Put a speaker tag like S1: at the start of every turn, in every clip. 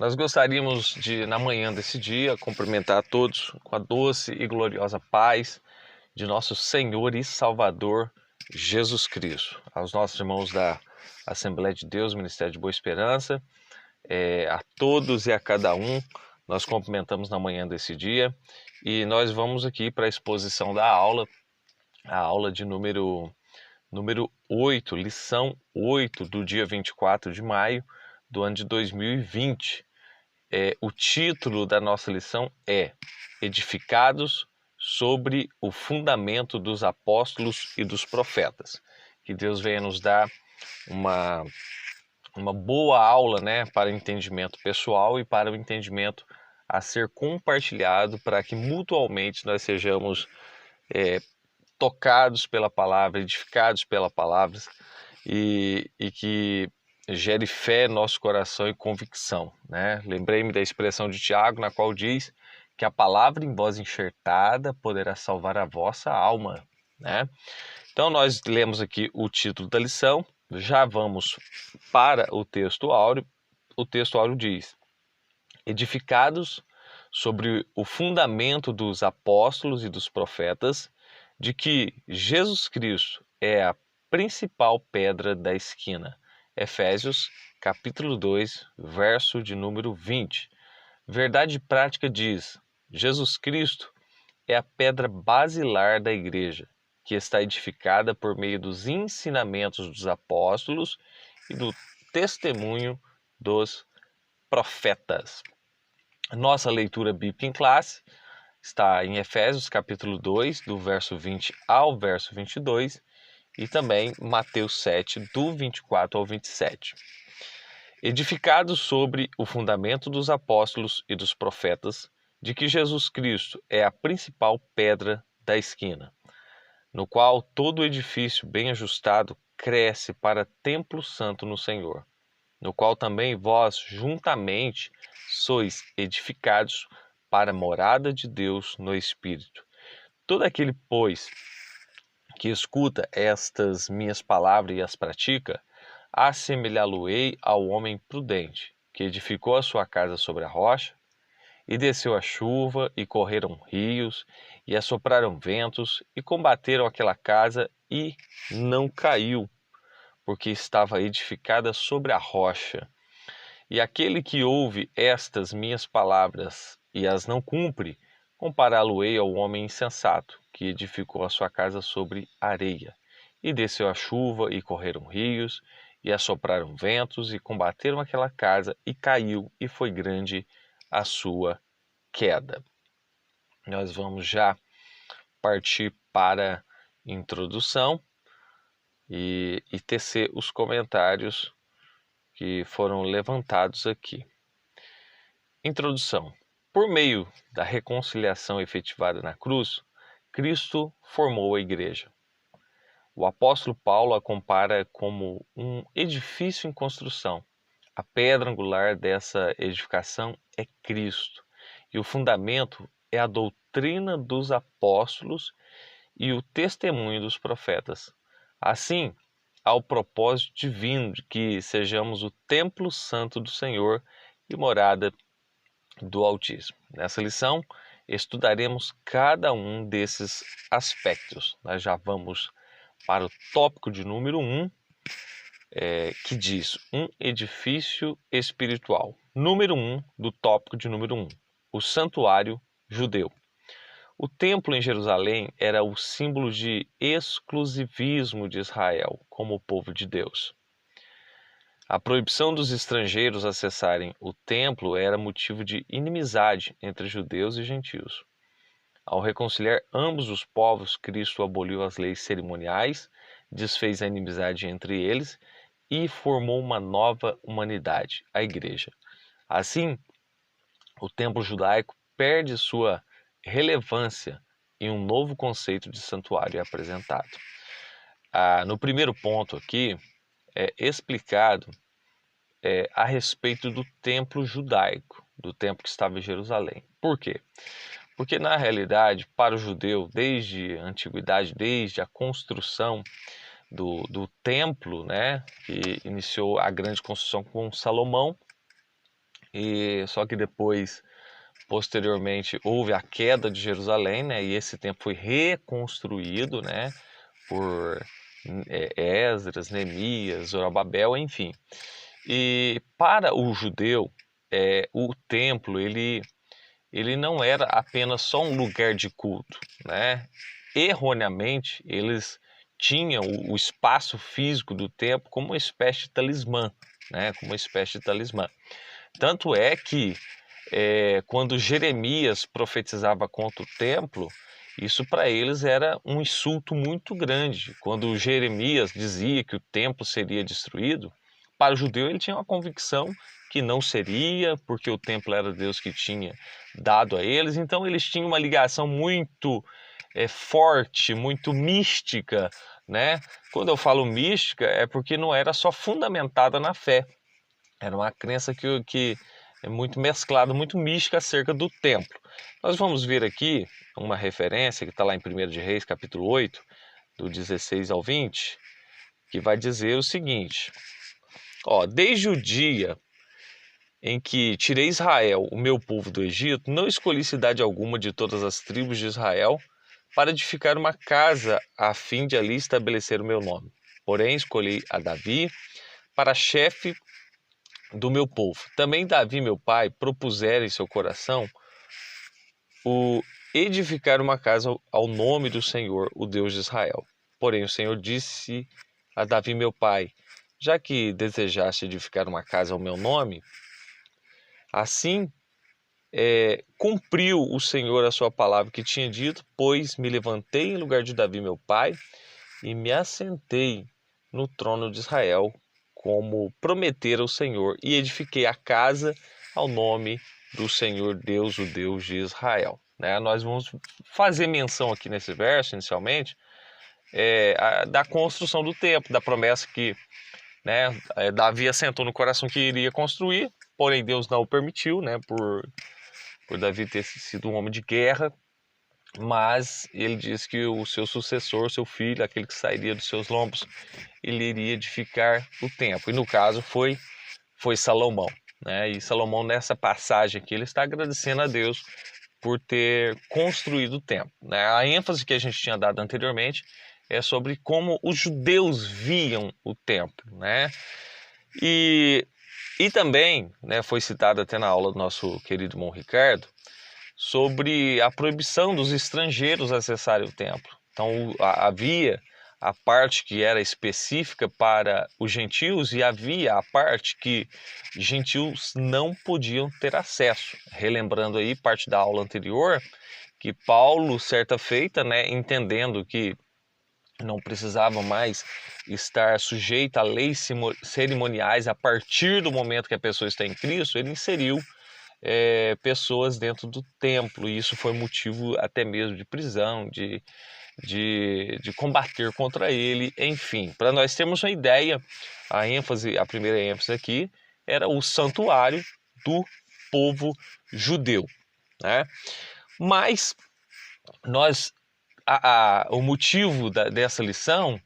S1: Nós gostaríamos de, na manhã desse dia, cumprimentar a todos com a doce e gloriosa paz de nosso Senhor e Salvador Jesus Cristo. Aos nossos irmãos da Assembleia de Deus, Ministério de Boa Esperança, a todos e a cada um, nós cumprimentamos na manhã desse dia e nós vamos aqui para a exposição da aula, a aula de número 8, lição 8 do dia 24 de maio do ano de 2020. O título da nossa lição é Edificados sobre o fundamento dos apóstolos e dos profetas. Que Deus venha nos dar uma boa aula, né, para o entendimento pessoal e para o entendimento a ser compartilhado, para que mutualmente nós sejamos tocados pela palavra, edificados pela palavra e que gere fé no nosso coração e convicção, né? Lembrei-me da expressão de Tiago, na qual diz que a palavra em voz enxertada poderá salvar a vossa alma, né? Então nós lemos aqui o título da lição, já vamos para o texto áureo. O texto áureo diz: edificados sobre o fundamento dos apóstolos e dos profetas, de que Jesus Cristo é a principal pedra da esquina. Efésios, capítulo 2, verso de número 20. Verdade prática diz: Jesus Cristo é a pedra basilar da igreja, que está edificada por meio dos ensinamentos dos apóstolos e do testemunho dos profetas. Nossa leitura bíblica em classe está em Efésios capítulo 2, do verso 20 ao verso 22, e também Mateus 7, do 24 ao 27. Edificados sobre o fundamento dos apóstolos e dos profetas, de que Jesus Cristo é a principal pedra da esquina, no qual todo edifício bem ajustado cresce para templo santo no Senhor, no qual também vós juntamente sois edificados para a morada de Deus no Espírito. Todo aquele, pois, que escuta estas minhas palavras e as pratica, assemelhá-lo-ei ao homem prudente, que edificou a sua casa sobre a rocha, e desceu a chuva, e correram rios, e assopraram ventos, e combateram aquela casa, e não caiu, porque estava edificada sobre a rocha. E aquele que ouve estas minhas palavras e as não cumpre, compará-lo-ei ao homem insensato, que edificou a sua casa sobre areia. E desceu a chuva, e correram rios, e assopraram ventos, e combateram aquela casa, e caiu, e foi grande a sua queda. Nós vamos já partir para a introdução e tecer os comentários que foram levantados aqui. Introdução. Por meio da reconciliação efetivada na cruz, Cristo formou a igreja. O apóstolo Paulo a compara como um edifício em construção. A pedra angular dessa edificação é Cristo, e o fundamento é a doutrina dos apóstolos e o testemunho dos profetas. Assim, há o propósito divino de que sejamos o templo santo do Senhor e morada do Altíssimo. Nessa lição, estudaremos cada um desses aspectos. Nós já vamos para o tópico de número 1, que diz um edifício espiritual. Número 1 do tópico de número 1, o santuário judeu. O templo em Jerusalém era o símbolo de exclusivismo de Israel como povo de Deus. A proibição dos estrangeiros acessarem o templo era motivo de inimizade entre judeus e gentios. Ao reconciliar ambos os povos, Cristo aboliu as leis cerimoniais, desfez a inimizade entre eles e formou uma nova humanidade, a Igreja. Assim, o templo judaico perde sua relevância e um novo conceito de santuário é apresentado. No primeiro ponto aqui, é explicado a respeito do templo judaico, do templo que estava em Jerusalém. Por quê? Porque, na realidade, para o judeu, desde a antiguidade, desde a construção do templo, né, que iniciou a grande construção com Salomão, E só que depois, posteriormente, houve a queda de Jerusalém, né? E esse templo foi reconstruído, né? Por Esdras, Neemias, Zorobabel, enfim. E para o judeu, o templo ele não era apenas só um lugar de culto, né? Erroneamente, eles tinham o espaço físico do templo como uma espécie de talismã, né? Como uma espécie de talismã. Tanto é que quando Jeremias profetizava contra o templo, isso para eles era um insulto muito grande. Quando Jeremias dizia que o templo seria destruído, para o judeu ele tinha uma convicção que não seria, porque o templo era Deus que tinha dado a eles, então eles tinham uma ligação muito forte, muito mística, né? Quando eu falo mística, é porque não era só fundamentada na fé, era uma crença que é muito mesclada, muito mística acerca do templo. Nós vamos ver aqui uma referência que está lá em 1 de Reis, capítulo 8, do 16 ao 20, que vai dizer o seguinte: desde o dia em que tirei Israel, o meu povo do Egito, não escolhi cidade alguma de todas as tribos de Israel para edificar uma casa a fim de ali estabelecer o meu nome. Porém, escolhi a Davi para chefe do meu povo. Também Davi, meu pai, propusera em seu coração o edificar uma casa ao nome do Senhor, o Deus de Israel. Porém, o Senhor disse a Davi, meu pai: já que desejaste edificar uma casa ao meu nome, assim cumpriu o Senhor a sua palavra que tinha dito, pois me levantei em lugar de Davi, meu pai, e me assentei no trono de Israel, como prometera o Senhor, e edifiquei a casa ao nome do Senhor Deus, o Deus de Israel. Nós vamos fazer menção aqui nesse verso, inicialmente, da construção do templo, da promessa que Davi assentou no coração que iria construir, porém Deus não o permitiu, por Davi ter sido um homem de guerra, mas ele diz que o seu sucessor, seu filho, aquele que sairia dos seus lombos, ele iria edificar o templo. E no caso foi Salomão. E Salomão, nessa passagem aqui, ele está agradecendo a Deus por ter construído o templo. A ênfase que a gente tinha dado anteriormente é sobre como os judeus viam o templo. E também foi citado até na aula do nosso querido irmão Ricardo, sobre a proibição dos estrangeiros acessarem o templo. Então havia a parte que era específica para os gentios e havia a parte que gentios não podiam ter acesso. Relembrando aí parte da aula anterior, que Paulo, certa feita, entendendo que não precisava mais estar sujeito a leis cerimoniais a partir do momento que a pessoa está em Cristo, ele inseriu pessoas dentro do templo, e isso foi motivo até mesmo de prisão, de combater contra ele, enfim. Para nós termos uma ideia, a primeira ênfase aqui era o santuário do povo judeu. Mas o motivo dessa lição,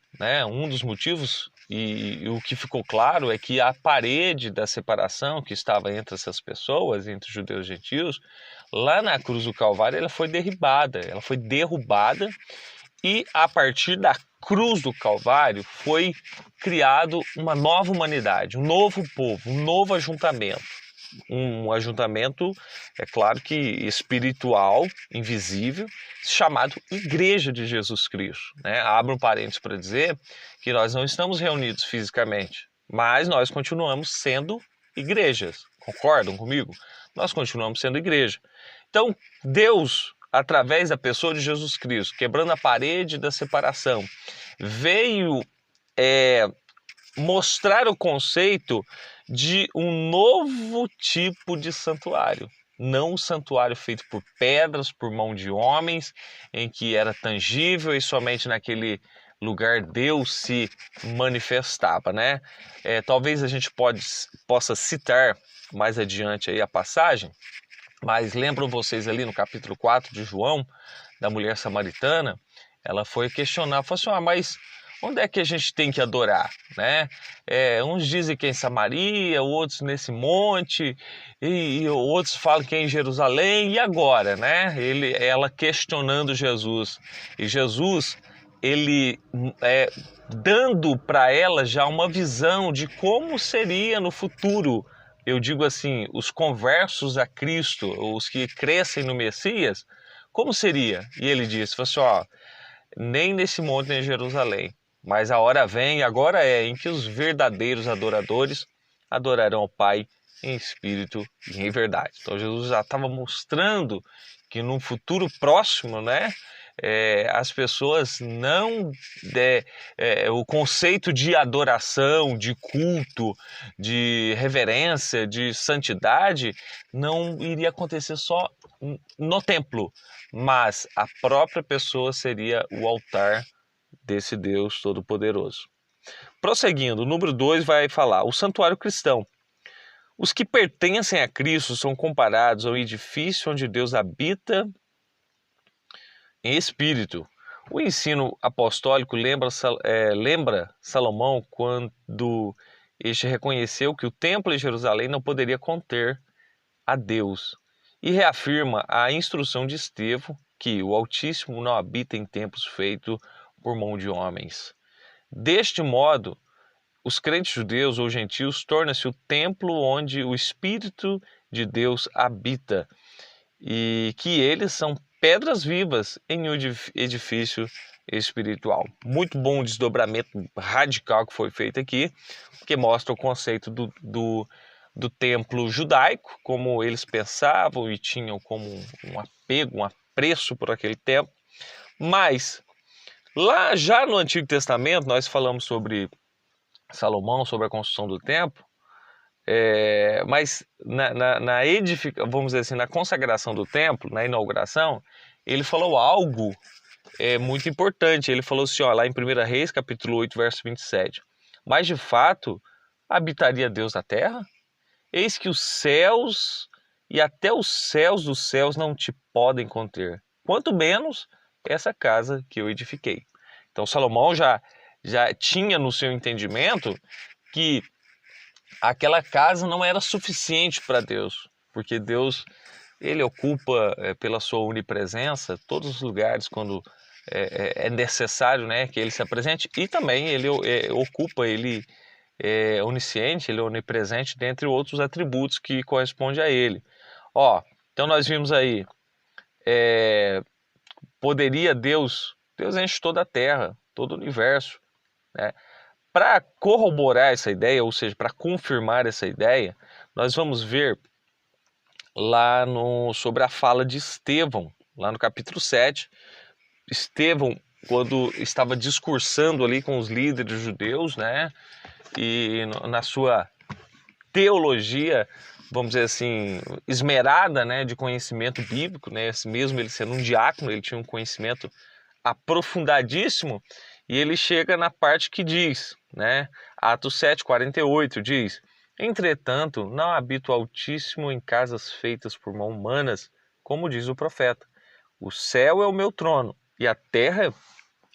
S1: um dos motivos, e o que ficou claro é que a parede da separação que estava entre essas pessoas, entre judeus e gentios, lá na cruz do Calvário, ela foi derrubada, e a partir da cruz do Calvário foi criado uma nova humanidade, um novo povo, um novo ajuntamento. Um ajuntamento, é claro que espiritual, invisível, chamado Igreja de Jesus Cristo. Abro um parênteses para dizer que nós não estamos reunidos fisicamente, mas nós continuamos sendo igrejas. Concordam comigo? Nós continuamos sendo igreja. Então, Deus, através da pessoa de Jesus Cristo, quebrando a parede da separação, veio mostrar o conceito de um novo tipo de santuário. Não um santuário feito por pedras, por mão de homens, em que era tangível e somente naquele lugar Deus se manifestava. Talvez a gente possa citar mais adiante aí a passagem, mas lembram vocês ali no capítulo 4 de João, da mulher samaritana, ela foi questionar, falou assim, mas onde é que a gente tem que adorar, né? Uns dizem que é em Samaria, outros nesse monte, e outros falam que é em Jerusalém. E agora, né? Ela questionando Jesus. E Jesus, ele dando para ela já uma visão de como seria no futuro. Eu digo assim, os conversos a Cristo, os que crescem no Messias, como seria? E ele disse, falou assim, ó, nem nesse monte nem em Jerusalém, mas a hora vem, agora em que os verdadeiros adoradores adorarão ao Pai em espírito e em verdade. Então Jesus já estava mostrando que num futuro próximo, né, as pessoas não... o conceito de adoração, de culto, de reverência, de santidade, não iria acontecer só no templo, mas a própria pessoa seria o altar desse Deus Todo-Poderoso. Prosseguindo, o número 2 vai falar, o santuário cristão. Os que pertencem a Cristo são comparados ao edifício onde Deus habita em espírito. O ensino apostólico lembra Salomão quando este reconheceu que o templo em Jerusalém não poderia conter a Deus, e reafirma a instrução de Estevão que o Altíssimo não habita em templos feitos por mão de homens. Deste modo, os crentes judeus ou gentios tornam-se o templo onde o Espírito de Deus habita, e que eles são pedras vivas em um edifício espiritual. Muito bom o desdobramento radical que foi feito aqui, que mostra o conceito do templo judaico, como eles pensavam e tinham como um apego, um apreço por aquele templo. Mas lá já no Antigo Testamento nós falamos sobre Salomão, sobre a construção do templo, mas vamos dizer assim, na consagração do templo, na inauguração, ele falou algo muito importante. Ele falou assim, ó, lá em 1 Reis, capítulo 8, verso 27, mas de fato habitaria Deus na terra? Eis que os céus e até os céus dos céus não te podem conter, quanto menos essa casa que eu edifiquei. Então Salomão já tinha no seu entendimento que aquela casa não era suficiente para Deus, porque Deus, ele ocupa pela sua onipresença todos os lugares quando é necessário, né, que ele se apresente, e também ele ocupa, ele é onisciente, ele é onipresente, dentre outros atributos que correspondem a ele. Ó, então nós vimos aí, poderia Deus enche toda a terra, todo o universo, né? Para corroborar essa ideia, ou seja, para confirmar essa ideia, nós vamos ver lá sobre a fala de Estevão, lá no capítulo 7. Estevão, quando estava discursando ali com os líderes judeus, né, e na sua teologia, vamos dizer assim, esmerada, né, de conhecimento bíblico, né, mesmo ele sendo um diácono, ele tinha um conhecimento aprofundadíssimo, e ele chega na parte que diz, né, Atos 7:48 diz: entretanto, não habita o Altíssimo em casas feitas por mãos humanas, como diz o profeta. O céu é o meu trono, e a terra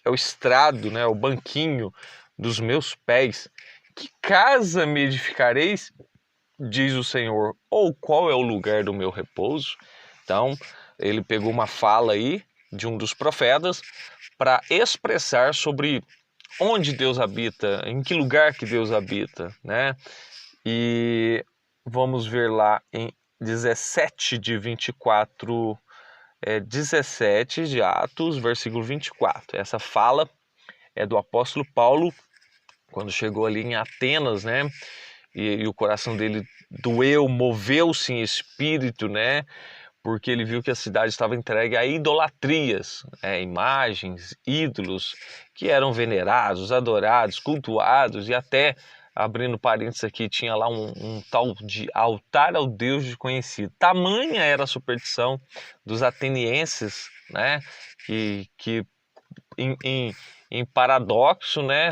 S1: é o estrado, né, o banquinho dos meus pés. Que casa me edificareis, diz o Senhor, ou qual é o lugar do meu repouso? Então, ele pegou uma fala aí de um dos profetas para expressar sobre onde Deus habita, em que lugar que Deus habita, né? E vamos ver lá em 17 de 24, 17 de Atos, versículo 24. Essa fala é do apóstolo Paulo, quando chegou ali em Atenas, né? E o coração dele doeu, moveu-se em espírito, né? Porque ele viu que a cidade estava entregue a idolatrias, imagens, ídolos que eram venerados, adorados, cultuados, e até, abrindo parênteses aqui, tinha lá um tal de altar ao Deus desconhecido. Tamanha era a superstição dos atenienses, né, que em paradoxo, né,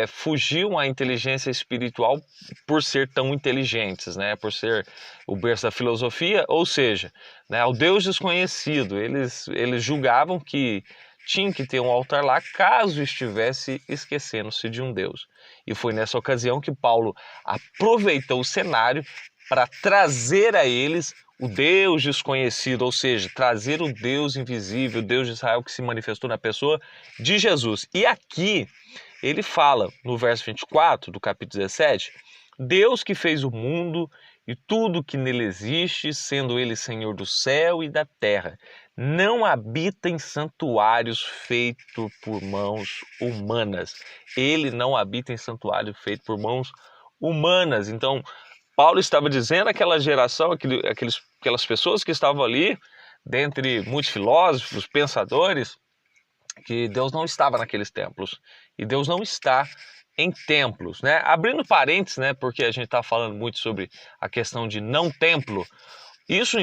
S1: fugiam à inteligência espiritual por ser tão inteligentes, né, por ser o berço da filosofia, ou seja, né, ao Deus desconhecido. Eles julgavam que tinha que ter um altar lá caso estivesse esquecendo-se de um Deus. E foi nessa ocasião que Paulo aproveitou o cenário para trazer a eles o Deus desconhecido, ou seja, trazer o Deus invisível, o Deus de Israel que se manifestou na pessoa de Jesus. E aqui ele fala, no verso 24 do capítulo 17, Deus que fez o mundo e tudo que nele existe, sendo ele Senhor do céu e da terra, não habita em santuários feitos por mãos humanas. Ele não habita em santuário feito por mãos humanas. Então, Paulo estava dizendo àquela geração, aquelas pessoas que estavam ali, dentre muitos filósofos, pensadores, que Deus não estava naqueles templos. E Deus não está em templos, né? Abrindo parênteses, né? Porque a gente está falando muito sobre a questão de não templo. Isso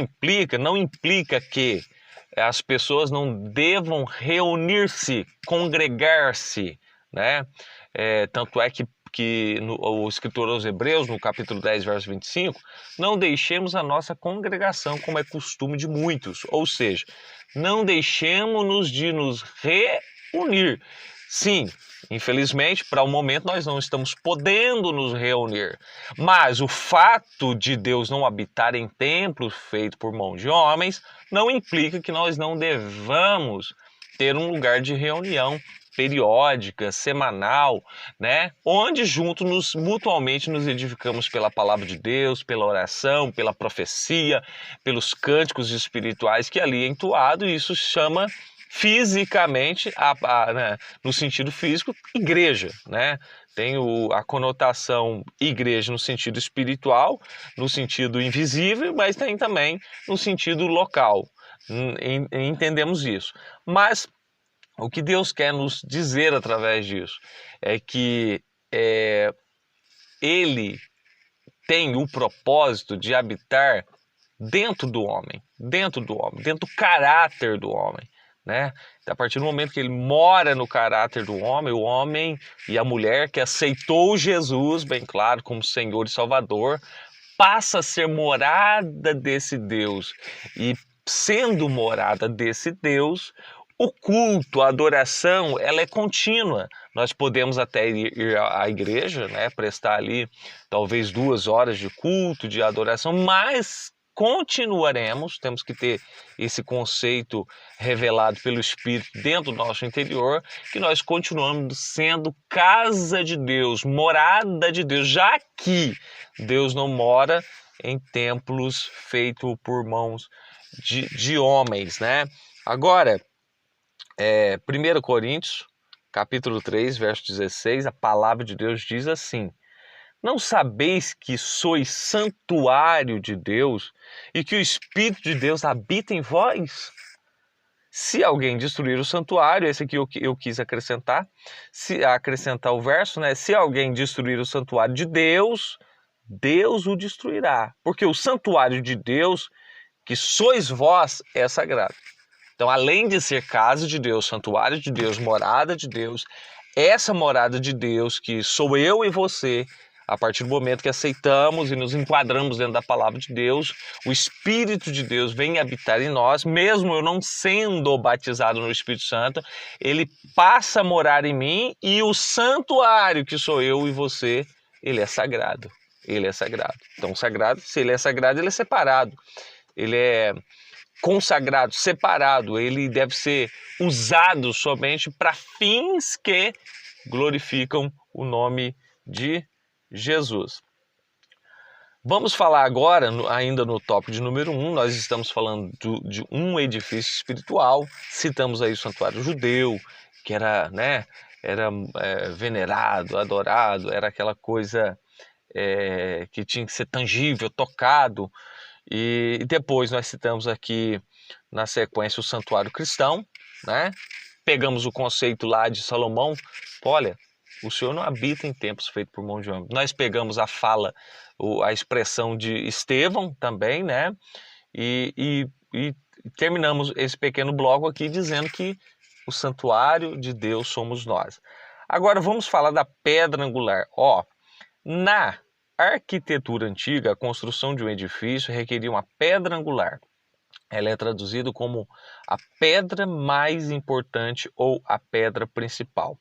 S1: não implica que as pessoas não devam reunir-se, congregar-se, né? Tanto é que o escritor aos Hebreus, no capítulo 10, verso 25, não deixemos a nossa congregação como é costume de muitos, ou seja, não deixemos-nos de nos reunir. Sim, infelizmente, para o momento nós não estamos podendo nos reunir, mas o fato de Deus não habitar em templos feitos por mão de homens não implica que nós não devamos ter um lugar de reunião periódica, semanal, né? Onde juntos mutuamente nos edificamos pela palavra de Deus, pela oração, pela profecia, pelos cânticos espirituais que ali é entoado, e isso chama fisicamente, né, no sentido físico, igreja, né? Tem a conotação igreja no sentido espiritual, no sentido invisível, mas tem também no sentido local. Entendemos isso. Mas o que Deus quer nos dizer através disso é que Ele tem o propósito de habitar dentro do homem, dentro do caráter do homem, né? A partir do momento que ele mora no caráter do homem, o homem e a mulher que aceitou Jesus, bem claro, como Senhor e Salvador, passa a ser morada desse Deus. E sendo morada desse Deus, o culto, a adoração, ela é contínua. Nós podemos até ir à igreja, né, prestar ali talvez 2 horas de culto, de adoração, mas continuaremos, temos que ter esse conceito revelado pelo Espírito dentro do nosso interior, que nós continuamos sendo casa de Deus, morada de Deus, já que Deus não mora em templos feitos por mãos de homens, né? Agora, 1 Coríntios, capítulo 3, verso 16, a palavra de Deus diz assim: não sabeis que sois santuário de Deus e que o Espírito de Deus habita em vós? Se alguém destruir o santuário, esse aqui eu quis acrescentar o verso, né? Se alguém destruir o santuário de Deus, Deus o destruirá, porque o santuário de Deus, que sois vós, é sagrado. Então, além de ser casa de Deus, santuário de Deus, morada de Deus, essa morada de Deus, que sou eu e você, a partir do momento que aceitamos e nos enquadramos dentro da palavra de Deus, o Espírito de Deus vem habitar em nós, mesmo eu não sendo batizado no Espírito Santo, ele passa a morar em mim, e o santuário, que sou eu e você, ele é sagrado. Ele é sagrado. Então, sagrado, se ele é sagrado, ele é separado. Ele é consagrado, separado, ele deve ser usado somente para fins que glorificam o nome de Jesus. Vamos falar agora, ainda no tópico de número 1, nós estamos falando de um edifício espiritual, citamos aí o santuário judeu, que era, né, venerado, adorado, era aquela coisa que tinha que ser tangível, tocado. E depois nós citamos aqui na sequência o santuário cristão, né? Pegamos o conceito lá de Salomão, olha, o Senhor não habita em templos feitos por mão de homem. Nós pegamos a fala, a expressão de Estevão também, né? E terminamos esse pequeno bloco aqui dizendo que o santuário de Deus somos nós. Agora vamos falar da pedra angular. Na arquitetura antiga, a construção de um edifício requeria uma pedra angular. ela é traduzida como a pedra mais importante ou a pedra principal.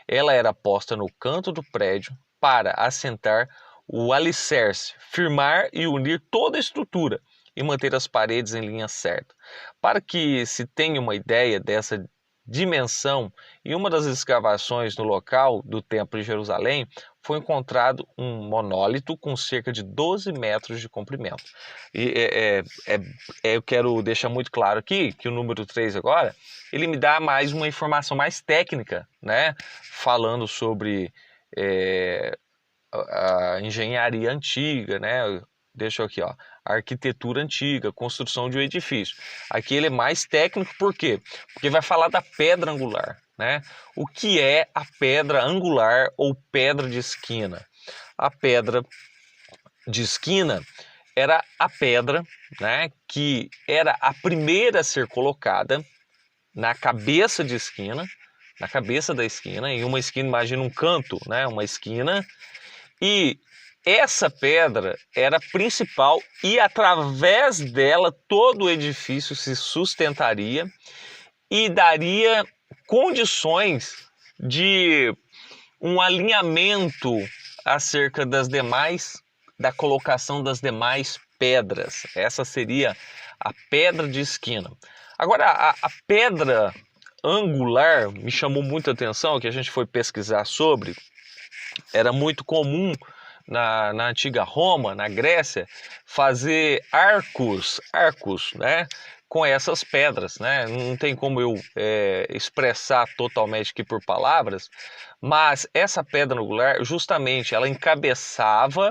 S1: Ela era posta no canto do prédio para assentar o alicerce, firmar e unir toda a estrutura e manter as paredes em linha certa. Para que se tenha uma ideia dessa dimensão, em uma das escavações no local do Templo de Jerusalém, foi encontrado um monólito com cerca de 12 metros de comprimento. E eu quero deixar muito claro aqui que o número 3 agora, ele me dá mais uma informação mais técnica, né? Falando sobre a engenharia antiga, né? Deixa eu aqui, ó, a arquitetura antiga, construção de um edifício. Aqui ele é mais técnico, por quê? Porque vai falar da pedra angular, né? O que é a pedra angular ou pedra de esquina? A pedra de esquina era a pedra, né, que era a primeira a ser colocada na cabeça de esquina, na cabeça da esquina, em uma esquina, imagina um canto, né, uma esquina, e essa pedra era principal e através dela todo o edifício se sustentaria e daria condições de um alinhamento acerca das demais, da colocação das demais pedras. Essa seria a pedra de esquina. Agora, a pedra angular me chamou muita atenção, que a gente foi pesquisar sobre. Era muito comum na antiga Roma, na Grécia, fazer arcos, né, com essas pedras, né? Não tem como eu expressar totalmente aqui por palavras, mas essa pedra angular, justamente, ela encabeçava,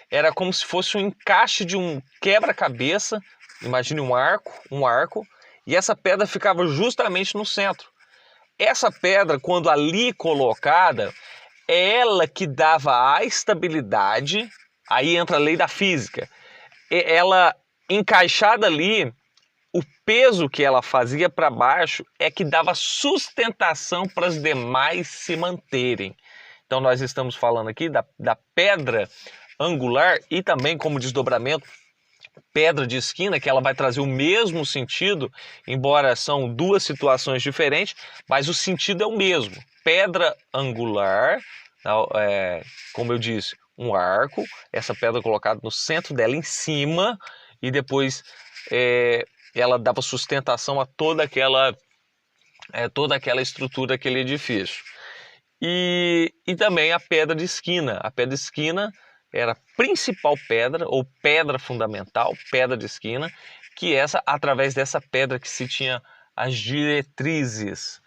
S1: era como se fosse um encaixe de um quebra-cabeça, imagine um arco, e essa pedra ficava justamente no centro. Essa pedra, quando ali colocada, é ela que dava a estabilidade, aí entra a lei da física. Ela encaixada ali, o peso que ela fazia para baixo é que dava sustentação para as demais se manterem. Então nós estamos falando aqui da pedra angular e também como desdobramento pedra de esquina, que ela vai trazer o mesmo sentido, embora são duas situações diferentes, mas o sentido é o mesmo. Pedra angular, como eu disse, um arco, essa pedra colocada no centro dela em cima, e depois ela dava sustentação a toda aquela estrutura, aquele edifício. E também a pedra de esquina. A pedra de esquina era a principal pedra, ou pedra fundamental, pedra de esquina, que através dessa pedra que se tinha as diretrizes.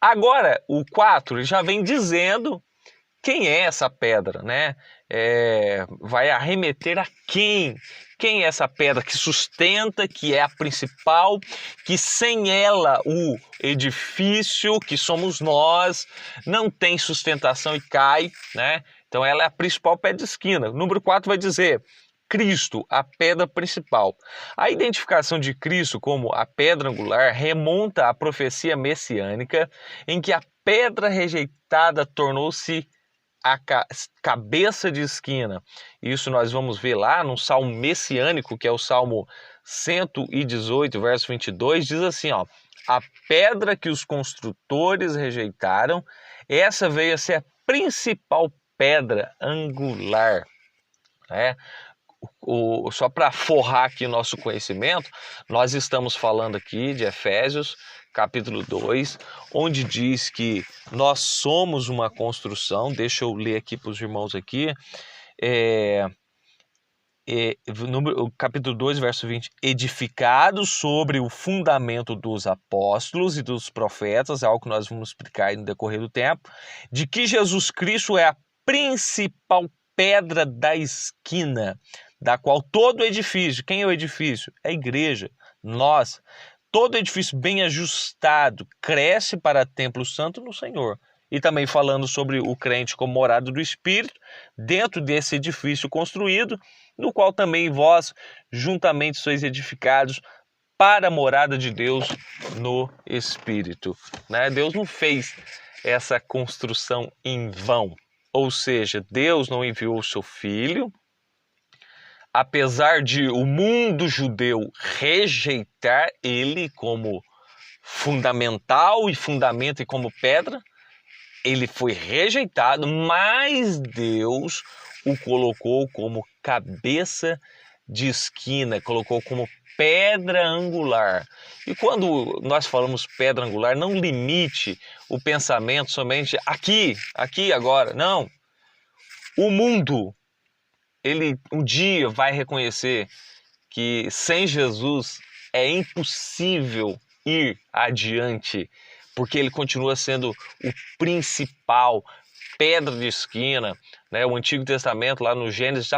S1: Agora, o 4 já vem dizendo quem é essa pedra, né? Vai arremeter a quem? Quem é essa pedra que sustenta, que é a principal, que sem ela o edifício, que somos nós, não tem sustentação e cai, né? Então ela é a principal pedra de esquina. Número 4 vai dizer Cristo, a pedra principal. A identificação de Cristo como a pedra angular remonta à profecia messiânica, em que a pedra rejeitada tornou-se a cabeça de esquina. Isso nós vamos ver lá no Salmo messiânico, que é o Salmo 118, verso 22, diz assim, ó: a pedra que os construtores rejeitaram, essa veio a ser a principal pedra angular. Só para forrar aqui o nosso conhecimento, nós estamos falando aqui de Efésios, capítulo 2, onde diz que nós somos uma construção. Deixa eu ler aqui para os irmãos aqui. Capítulo 2, verso 20, edificados sobre o fundamento dos apóstolos e dos profetas, é algo que nós vamos explicar no decorrer do tempo, de que Jesus Cristo é a principal pedra da esquina, da qual todo edifício, quem é o edifício? É a igreja, nós. Todo edifício bem ajustado cresce para templo santo no Senhor. E também falando sobre o crente como morada do Espírito, dentro desse edifício construído, no qual também vós juntamente sois edificados para a morada de Deus no Espírito. Né? Deus não fez essa construção em vão. Ou seja, Deus não enviou o seu Filho apesar de o mundo judeu rejeitar ele como fundamental e fundamento e como pedra, ele foi rejeitado, mas Deus o colocou como cabeça de esquina, colocou como pedra angular. E quando nós falamos pedra angular, não limite o pensamento somente aqui, agora. Não. O mundo, ele um dia vai reconhecer que sem Jesus é impossível ir adiante, porque ele continua sendo o principal, pedra de esquina, né? O Antigo Testamento, lá no Gênesis,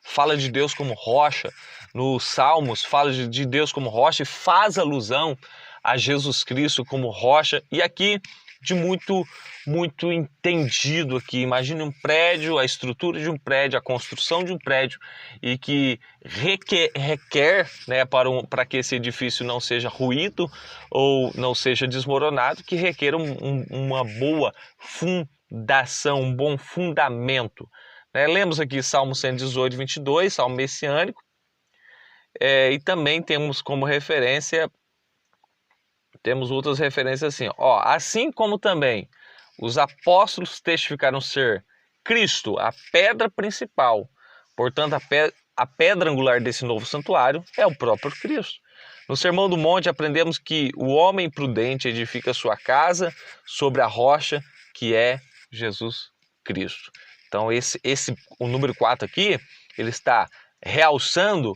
S1: fala de Deus como rocha, nos Salmos fala de Deus como rocha e faz alusão a Jesus Cristo como rocha, e aqui de muito entendido aqui. Imagine um prédio, a estrutura de um prédio, a construção de um prédio, e que requer, né, para que esse edifício não seja ruído ou não seja desmoronado, que requer uma boa fundação, um bom fundamento. Lemos aqui Salmo 118, 22, Salmo messiânico, e também temos como referência, temos outras referências assim, assim como também os apóstolos testificaram ser Cristo, a pedra principal, portanto a pedra angular desse novo santuário é o próprio Cristo. No Sermão do Monte aprendemos que o homem prudente edifica sua casa sobre a rocha que é Jesus Cristo. Então o número 4 aqui, ele está realçando,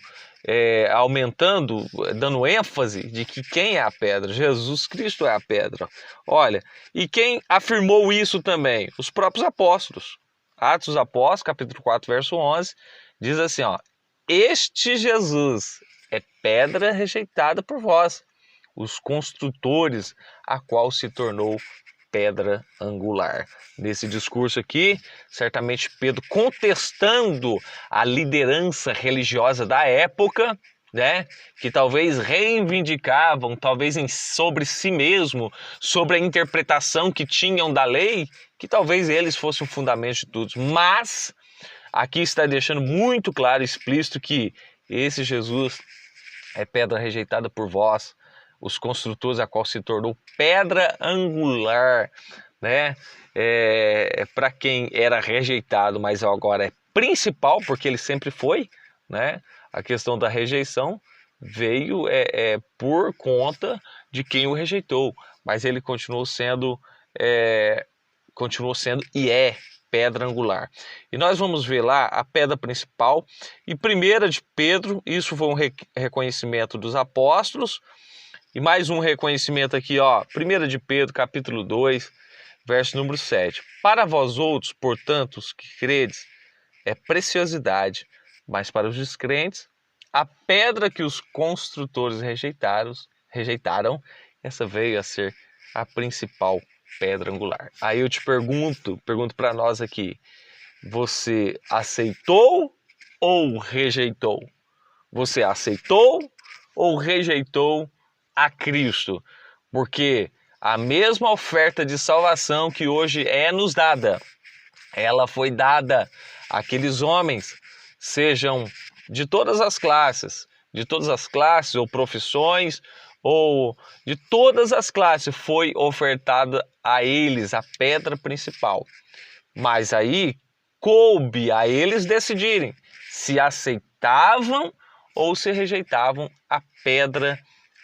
S1: aumentando, dando ênfase de que quem é a pedra? Jesus Cristo é a pedra. Olha, e quem afirmou isso também? Os próprios apóstolos. Atos dos Apóstolos, capítulo 4, verso 11, diz assim, este Jesus é pedra rejeitada por vós, os construtores, a qual se tornou pedra angular. Nesse discurso aqui, certamente Pedro contestando a liderança religiosa da época, né, que talvez reivindicavam, talvez sobre si mesmo, sobre a interpretação que tinham da lei, que talvez eles fossem o fundamento de tudo. Mas aqui está deixando muito claro, explícito, que esse Jesus é pedra rejeitada por vós, os construtores, a qual se tornou pedra angular, né? Para quem era rejeitado, mas agora é principal, porque ele sempre foi, né? A questão da rejeição veio por conta de quem o rejeitou, mas ele continuou sendo e é pedra angular. E nós vamos ver lá a pedra principal, e 1 de Pedro, isso foi um reconhecimento dos apóstolos, e mais um reconhecimento aqui, 1 de Pedro, capítulo 2, verso número 7. Para vós outros, portanto, os que credes, é preciosidade, mas para os descrentes, a pedra que os construtores rejeitaram, essa veio a ser a principal pedra angular. Aí eu te pergunto para nós aqui, você aceitou ou rejeitou? Você aceitou ou rejeitou a Cristo? Porque a mesma oferta de salvação que hoje é nos dada, ela foi dada àqueles homens, sejam de todas as classes ou profissões, ou de todas as classes, foi ofertada a eles a pedra principal. Mas aí coube a eles decidirem se aceitavam ou se rejeitavam a pedra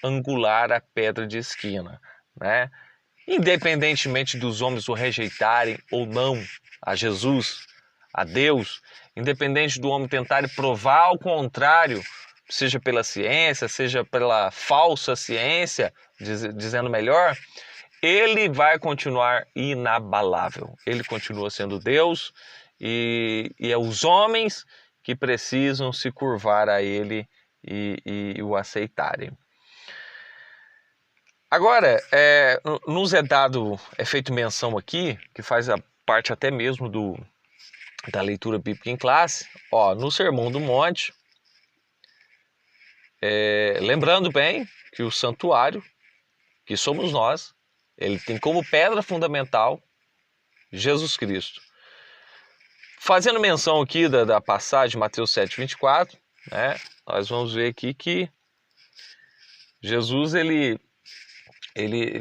S1: angular, a pedra de esquina, né? Independentemente dos homens o rejeitarem ou não a Jesus, a Deus, independente do homem tentar provar o contrário, seja pela ciência, seja pela falsa ciência, dizendo melhor, ele vai continuar inabalável. Ele continua sendo Deus, e é os homens que precisam se curvar a ele e o aceitarem. Agora, nos é feito menção aqui, que faz a parte até mesmo da leitura bíblica em classe, no Sermão do Monte, lembrando bem que o santuário, que somos nós, ele tem como pedra fundamental Jesus Cristo. fazendo menção aqui da passagem, Mateus 7:24, né, nós vamos ver aqui que Jesus,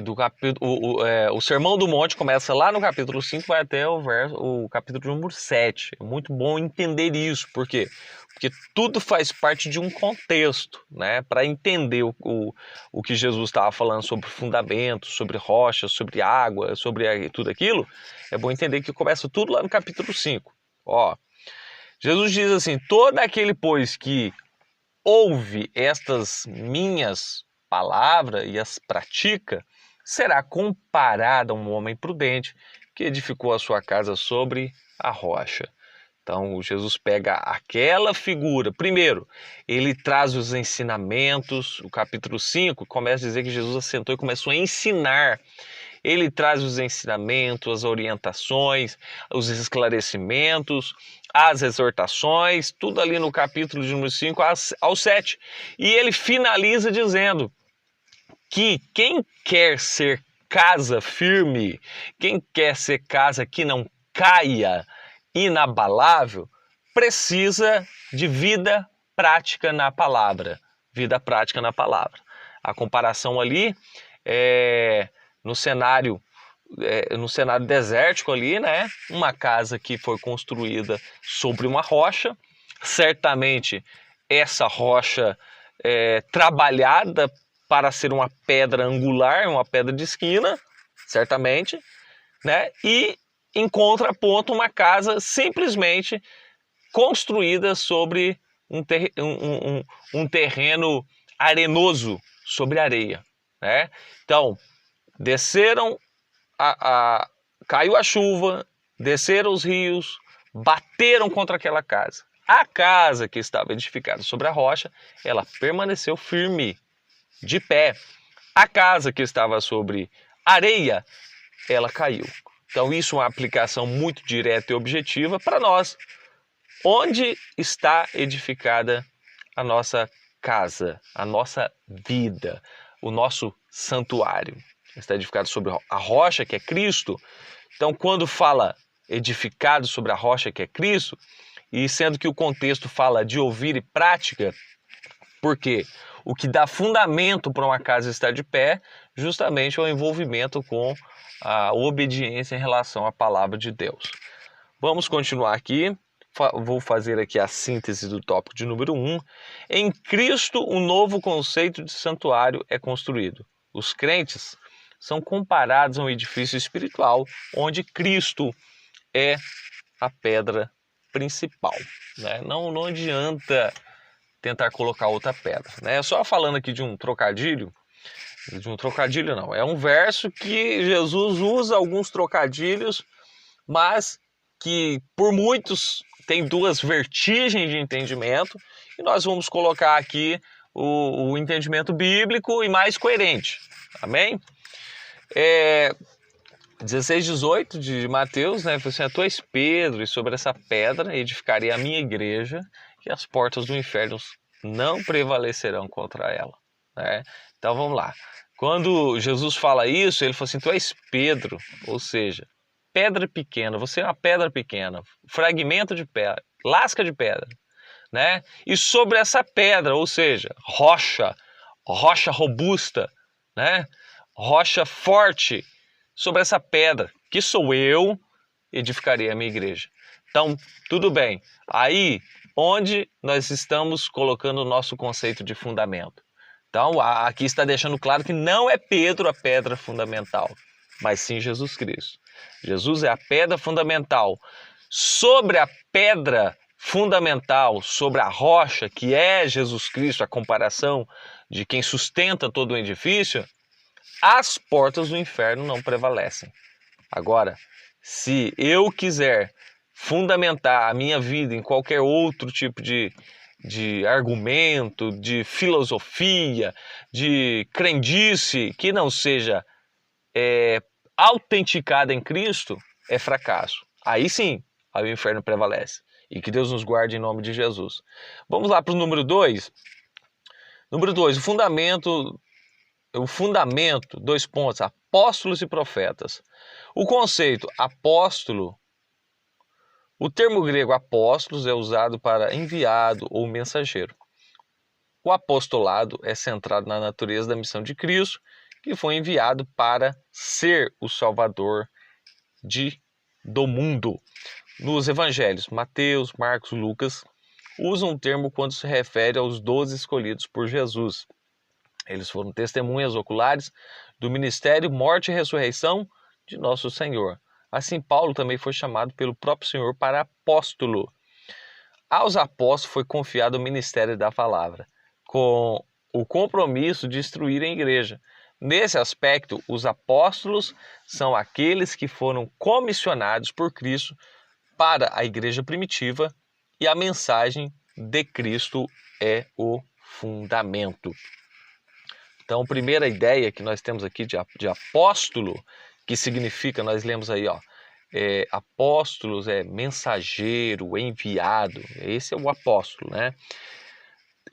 S1: do capítulo, o Sermão do Monte começa lá no capítulo 5, vai até o capítulo número 7. É muito bom entender isso. Por quê? Porque tudo faz parte de um contexto, né? Para entender o que Jesus estava falando sobre fundamentos, sobre rochas, sobre água, sobre tudo aquilo, é bom entender que começa tudo lá no capítulo 5. Ó, Jesus diz assim: todo aquele, pois, que ouve estas minhas palavras e as pratica, será comparado a um homem prudente que edificou a sua casa sobre a rocha. Então, Jesus pega aquela figura. Primeiro, ele traz os ensinamentos. O capítulo 5 começa a dizer que Jesus assentou e começou a ensinar. Ele traz os ensinamentos, as orientações, os esclarecimentos, as exortações, tudo ali no capítulo de número 5 ao 7. E ele finaliza dizendo que quem quer ser casa firme, quem quer ser casa que não caia, inabalável, precisa de vida prática na palavra. Vida prática na palavra. A comparação ali é no cenário desértico ali, né? Uma casa que foi construída sobre uma rocha. Certamente essa rocha trabalhada para ser uma pedra angular, uma pedra de esquina, certamente, né? E em contraponto, uma casa simplesmente construída sobre um terreno arenoso, sobre areia, né? Então, caiu a chuva, desceram os rios, bateram contra aquela casa. A casa que estava edificada sobre a rocha, ela permaneceu firme, de pé. A casa que estava sobre areia, ela caiu. Então isso é uma aplicação muito direta e objetiva para nós. Onde está edificada a nossa casa, a nossa vida, o nosso santuário? Está edificado sobre a rocha que é Cristo. Então quando fala edificado sobre a rocha que é Cristo, e sendo que o contexto fala de ouvir e prática, porque o que dá fundamento para uma casa estar de pé, justamente é o envolvimento com a obediência em relação à palavra de Deus. Vamos continuar aqui. Vou fazer aqui a síntese do tópico de número 1. Em Cristo, um novo conceito de santuário é construído. Os crentes são comparados a um edifício espiritual, onde Cristo é a pedra principal, né? Não adianta tentar colocar outra pedra, né? Só falando aqui de um trocadilho não, é um verso que Jesus usa alguns trocadilhos, mas que por muitos tem duas vertigens de entendimento, e nós vamos colocar aqui o entendimento bíblico e mais coerente, amém? 16:18 de Mateus, né? Assim, tu és Pedro, e sobre essa pedra edificarei a minha igreja, e as portas do inferno não prevalecerão contra ela, né? Então vamos lá. Quando Jesus fala isso, ele fala assim: tu és Pedro, ou seja, pedra pequena, você é uma pedra pequena, fragmento de pedra, lasca de pedra, né? E sobre essa pedra, ou seja, rocha robusta, né? Rocha forte, sobre essa pedra, que sou eu, edificarei a minha igreja. Então, tudo bem. Aí, onde nós estamos colocando o nosso conceito de fundamento? Então, aqui está deixando claro que não é Pedro a pedra fundamental, mas sim Jesus Cristo. Jesus é a pedra fundamental. Sobre a pedra fundamental, sobre a rocha, que é Jesus Cristo, a comparação de quem sustenta todo o edifício, as portas do inferno não prevalecem. Agora, se eu quiser fundamentar a minha vida em qualquer outro tipo de argumento, de filosofia, de crendice que não seja autenticada em Cristo, é fracasso. Aí sim, aí o inferno prevalece. E que Deus nos guarde em nome de Jesus. Vamos lá para o número 2. Número 2, o fundamento, 2 pontos, apóstolos e profetas. O conceito apóstolo O termo grego apóstolos é usado para enviado ou mensageiro. O apostolado é centrado na natureza da missão de Cristo, que foi enviado para ser o Salvador do mundo. Nos evangelhos, Mateus, Marcos, Lucas, usam o termo quando se refere aos 12 escolhidos por Jesus. Eles foram testemunhas oculares do ministério, morte e ressurreição de nosso Senhor. Assim, Paulo também foi chamado pelo próprio Senhor para apóstolo. Aos apóstolos foi confiado o ministério da palavra, com o compromisso de instruir a igreja. Nesse aspecto, os apóstolos são aqueles que foram comissionados por Cristo para a igreja primitiva, e a mensagem de Cristo é o fundamento. Então, a primeira ideia que nós temos aqui de apóstolo, que significa, nós lemos aí, apóstolos é mensageiro, enviado. Esse é o apóstolo, né?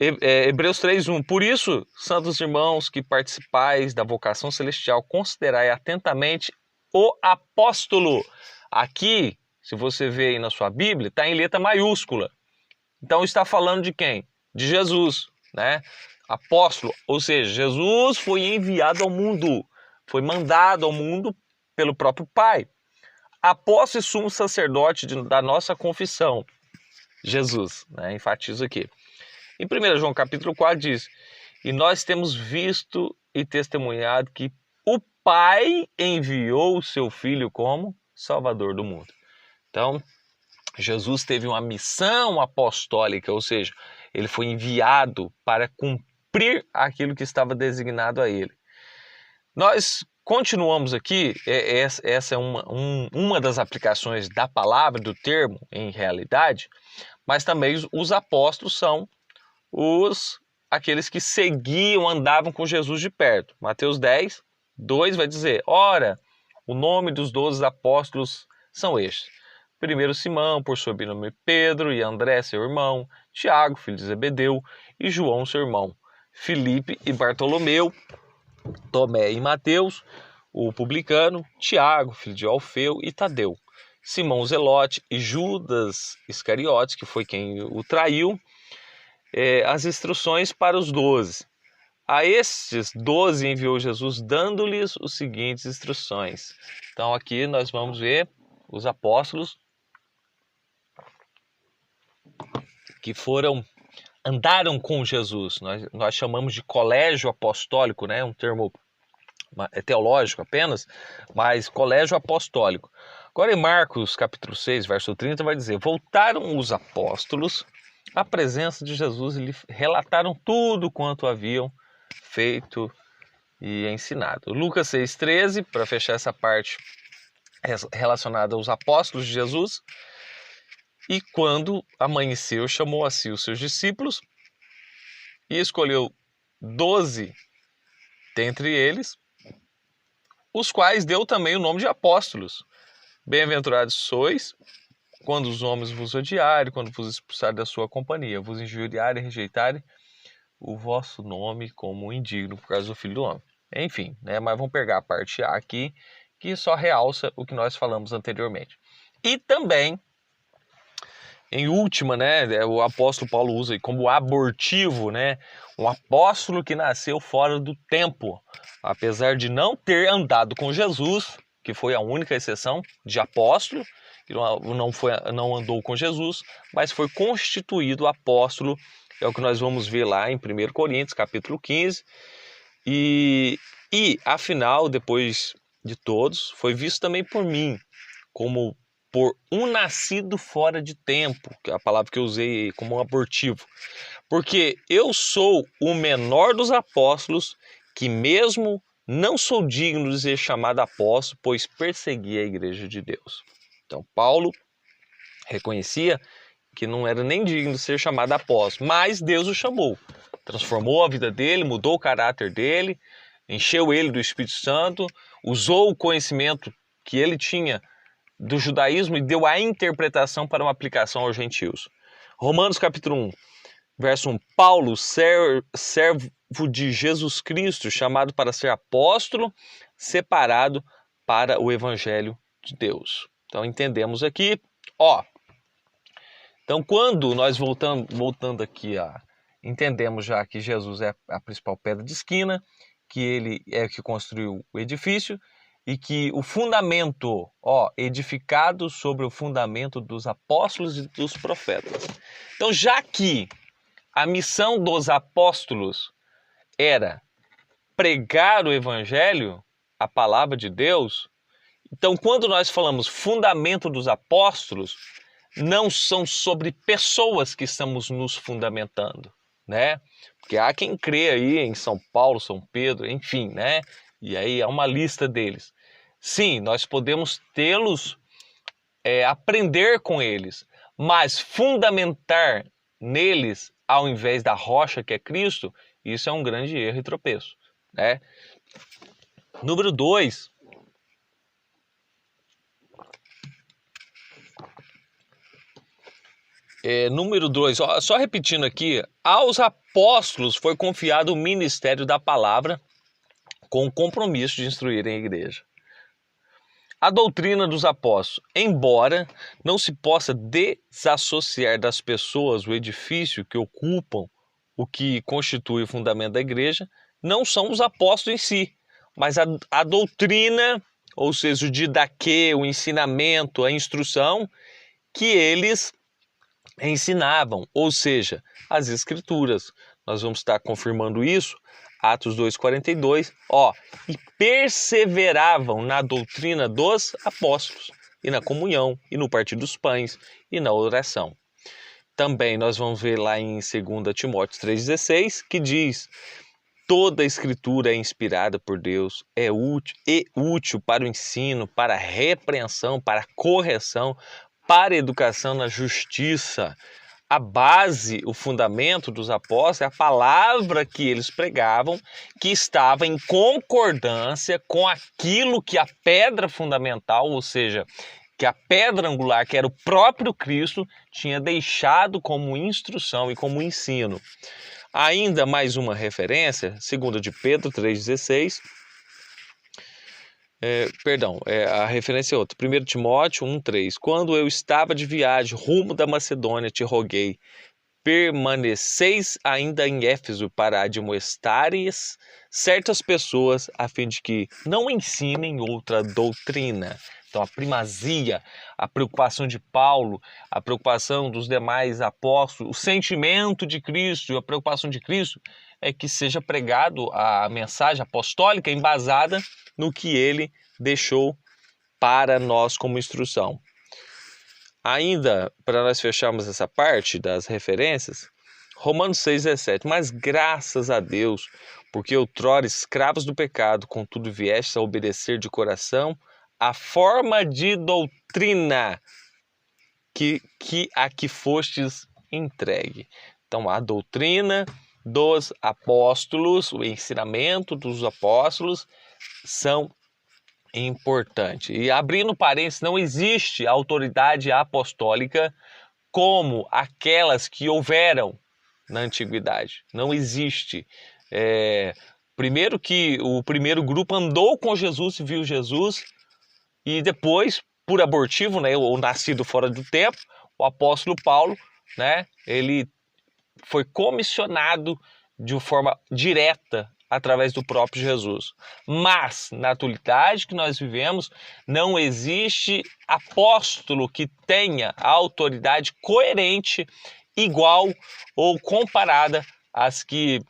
S1: Hebreus 3:1. Por isso, santos irmãos que participais da vocação celestial, considerai atentamente o apóstolo. Aqui, se você vê aí na sua Bíblia, está em letra maiúscula. Então está falando de quem? De Jesus, né? Apóstolo, ou seja, Jesus foi enviado ao mundo, foi mandado ao mundo pelo próprio Pai. Apóstolo e sumo sacerdote da nossa confissão, Jesus, né? Enfatizo aqui. Em 1 João capítulo 4 diz: e nós temos visto e testemunhado que o Pai enviou o seu Filho como Salvador do mundo. Então, Jesus teve uma missão apostólica, ou seja, ele foi enviado para cumprir aquilo que estava designado a ele. Nós continuamos aqui, essa é uma das aplicações da palavra, do termo, em realidade, mas também os apóstolos são aqueles que seguiam, andavam com Jesus de perto. Mateus 10:2 vai dizer: ora, o nome dos 12 apóstolos são estes. Primeiro Simão, por sobrenome Pedro, e André, seu irmão, Tiago, filho de Zebedeu, e João, seu irmão, Filipe e Bartolomeu, Tomé e Mateus, o publicano, Tiago, filho de Alfeu, e Tadeu, Simão Zelote e Judas Iscariotes, que foi quem o traiu, as instruções para os 12. A estes 12 enviou Jesus, dando-lhes as seguintes instruções. Então aqui nós vamos ver os apóstolos que andaram com Jesus. Nós chamamos de colégio apostólico, né? Um termo teológico apenas, mas colégio apostólico. Agora em Marcos capítulo 6, verso 30, vai dizer: voltaram os apóstolos à presença de Jesus e lhe relataram tudo quanto haviam feito e ensinado. Lucas 6:13, para fechar essa parte relacionada aos apóstolos de Jesus: e quando amanheceu, chamou a si os seus discípulos e escolheu 12 dentre eles, os quais deu também o nome de apóstolos. Bem-aventurados sois quando os homens vos odiarem, quando vos expulsarem da sua companhia, vos injuriarem e rejeitarem o vosso nome como indigno por causa do Filho do Homem. Enfim, né? Mas vamos pegar a parte A aqui, que só realça o que nós falamos anteriormente. E também, em última, né, o apóstolo Paulo usa como abortivo, né, um apóstolo que nasceu fora do tempo, apesar de não ter andado com Jesus, que foi a única exceção de apóstolo, que não andou com Jesus, mas foi constituído apóstolo, é o que nós vamos ver lá em 1 Coríntios, capítulo 15, e afinal, depois de todos, foi visto também por mim, como por um nascido fora de tempo, que é a palavra que eu usei como abortivo, porque eu sou o menor dos apóstolos, que mesmo não sou digno de ser chamado apóstolo, pois persegui a igreja de Deus. Então Paulo reconhecia que não era nem digno de ser chamado apóstolo, mas Deus o chamou, transformou a vida dele, mudou o caráter dele, encheu ele do Espírito Santo, usou o conhecimento que ele tinha do judaísmo e deu a interpretação para uma aplicação aos gentios. Romanos capítulo 1, verso 1. Paulo, servo de Jesus Cristo, chamado para ser apóstolo, separado para o evangelho de Deus. Então entendemos aqui, Então, quando nós voltando aqui, entendemos já que Jesus é a principal pedra de esquina, que ele é o que construiu o edifício e que o fundamento, edificado sobre o fundamento dos apóstolos e dos profetas. Então, já que a missão dos apóstolos era pregar o evangelho, a palavra de Deus, então quando nós falamos fundamento dos apóstolos, não são sobre pessoas que estamos nos fundamentando, né? Porque há quem crê aí em São Paulo, São Pedro, enfim, né? E aí há uma lista deles. Sim, nós podemos tê-los, aprender com eles, mas fundamentar neles ao invés da rocha que é Cristo, isso é um grande erro e tropeço, né? Número 2. Número 2, só repetindo aqui, aos apóstolos foi confiado o ministério da palavra com o compromisso de instruírem a igreja. A doutrina dos apóstolos, embora não se possa desassociar das pessoas o edifício que ocupam o que constitui o fundamento da igreja, não são os apóstolos em si, mas a doutrina, ou seja, o didaquê, o ensinamento, a instrução que eles ensinavam, ou seja, as escrituras. Nós vamos estar confirmando isso, Atos 2,42, e perseveravam na doutrina dos apóstolos, e na comunhão, e no partir dos pães, e na oração. Também nós vamos ver lá em 2 Timóteo 3,16, que diz: toda a escritura é inspirada por Deus, é útil para o ensino, para a repreensão, para a correção, para a educação na justiça. A base, o fundamento dos apóstolos é a palavra que eles pregavam, que estava em concordância com aquilo que a pedra fundamental, ou seja, que a pedra angular, que era o próprio Cristo, tinha deixado como instrução e como ensino. Ainda mais uma referência, 2 de Pedro 3,16, a referência é outra, 1 Timóteo 1,3, quando eu estava de viagem rumo da Macedônia, te roguei, permaneceis ainda em Éfeso para admoestares certas pessoas, a fim de que não ensinem outra doutrina. Então a primazia, a preocupação de Paulo, a preocupação dos demais apóstolos, o sentimento de Cristo, a preocupação de Cristo é que seja pregado a mensagem apostólica embasada no que ele deixou para nós como instrução. Ainda, para nós fecharmos essa parte das referências, Romanos 6,17, mas graças a Deus, porque outrora escravos do pecado, contudo viestes a obedecer de coração a forma de doutrina que a que fostes entregue. Então, a doutrina dos apóstolos, o ensinamento dos apóstolos são importantes. E abrindo parênteses, não existe autoridade apostólica como aquelas que houveram na antiguidade. Não existe. Primeiro que o primeiro grupo andou com Jesus e viu Jesus, e depois, por abortivo, né, ou nascido fora do tempo, o apóstolo Paulo, né, ele foi comissionado de forma direta através do próprio Jesus. Mas, na atualidade que nós vivemos, não existe apóstolo que tenha a autoridade coerente, igual ou comparada às que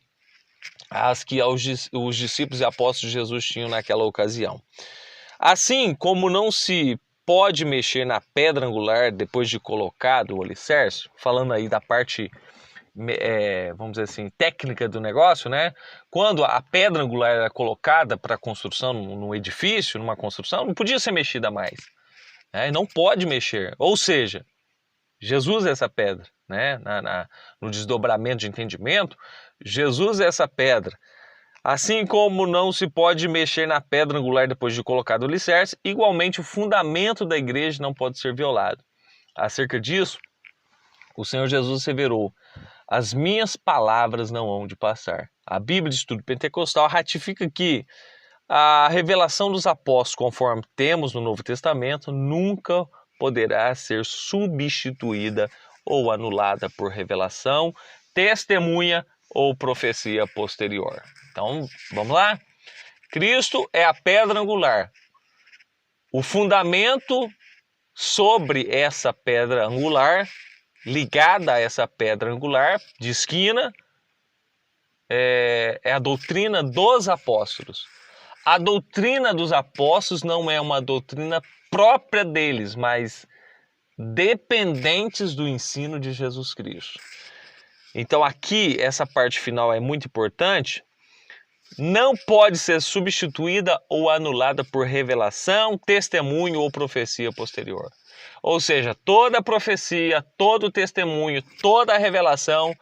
S1: os discípulos e apóstolos de Jesus tinham naquela ocasião. Assim como não se pode mexer na pedra angular depois de colocado o alicerce, falando aí da parte, vamos dizer assim, técnica do negócio, né? Quando a pedra angular era colocada para construção num edifício, numa construção, não podia ser mexida mais, né? Não pode mexer. Ou seja, Jesus é essa pedra, né? No desdobramento de entendimento, Jesus é essa pedra. Assim como não se pode mexer na pedra angular depois de colocado o alicerce, igualmente o fundamento da igreja não pode ser violado. Acerca disso, o Senhor Jesus asseverou: as minhas palavras não hão de passar. A Bíblia de Estudo Pentecostal ratifica que a revelação dos apóstolos, conforme temos no Novo Testamento, nunca poderá ser substituída ou anulada por revelação, testemunha ou profecia posterior. Então, vamos lá? Cristo é a pedra angular. O fundamento sobre essa pedra angular, ligada a essa pedra angular de esquina, é a doutrina dos apóstolos. A doutrina dos apóstolos não é uma doutrina própria deles, mas dependentes do ensino de Jesus Cristo. Então aqui, essa parte final é muito importante. Não pode ser substituída ou anulada por revelação, testemunho ou profecia posterior. Ou seja, toda profecia, todo testemunho, toda revelação,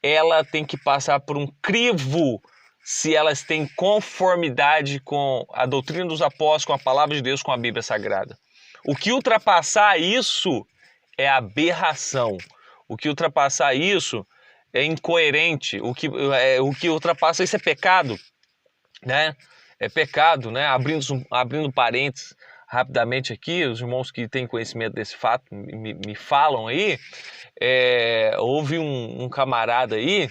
S1: ela tem que passar por um crivo se elas têm conformidade com a doutrina dos apóstolos, com a palavra de Deus, com a Bíblia Sagrada. O que ultrapassar isso é aberração. O que ultrapassar isso é incoerente. O que ultrapassa isso é pecado, né? É pecado, né? Abrindo parênteses rapidamente aqui, os irmãos que têm conhecimento desse fato me falam aí. Houve um camarada aí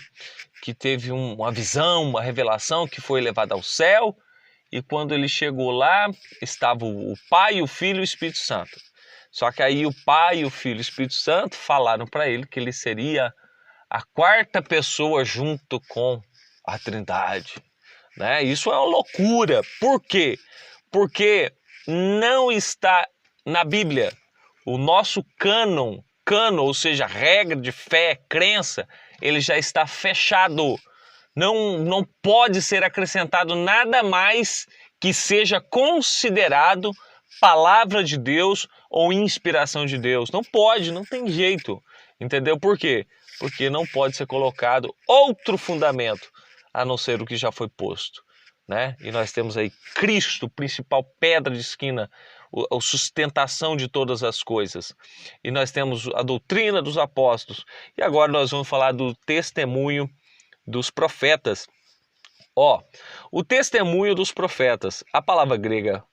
S1: que teve uma visão, uma revelação, que foi levado ao céu, e quando ele chegou lá, estava o Pai, o Filho e o Espírito Santo. Só que aí o Pai, o Filho e o Espírito Santo falaram para ele que ele seria a quarta pessoa junto com a Trindade, né? Isso é uma loucura. Por quê? Porque não está na Bíblia. O nosso cânon, ou seja, regra de fé, crença, ele já está fechado. Não pode ser acrescentado nada mais que seja considerado palavra de Deus ou inspiração de Deus. Não pode, não tem jeito. Entendeu por quê? Porque não pode ser colocado outro fundamento a não ser o que já foi posto, né? E nós temos aí Cristo, principal pedra de esquina, a sustentação de todas as coisas. E nós temos a doutrina dos apóstolos. E agora nós vamos falar do testemunho dos profetas. O testemunho dos profetas. A palavra grega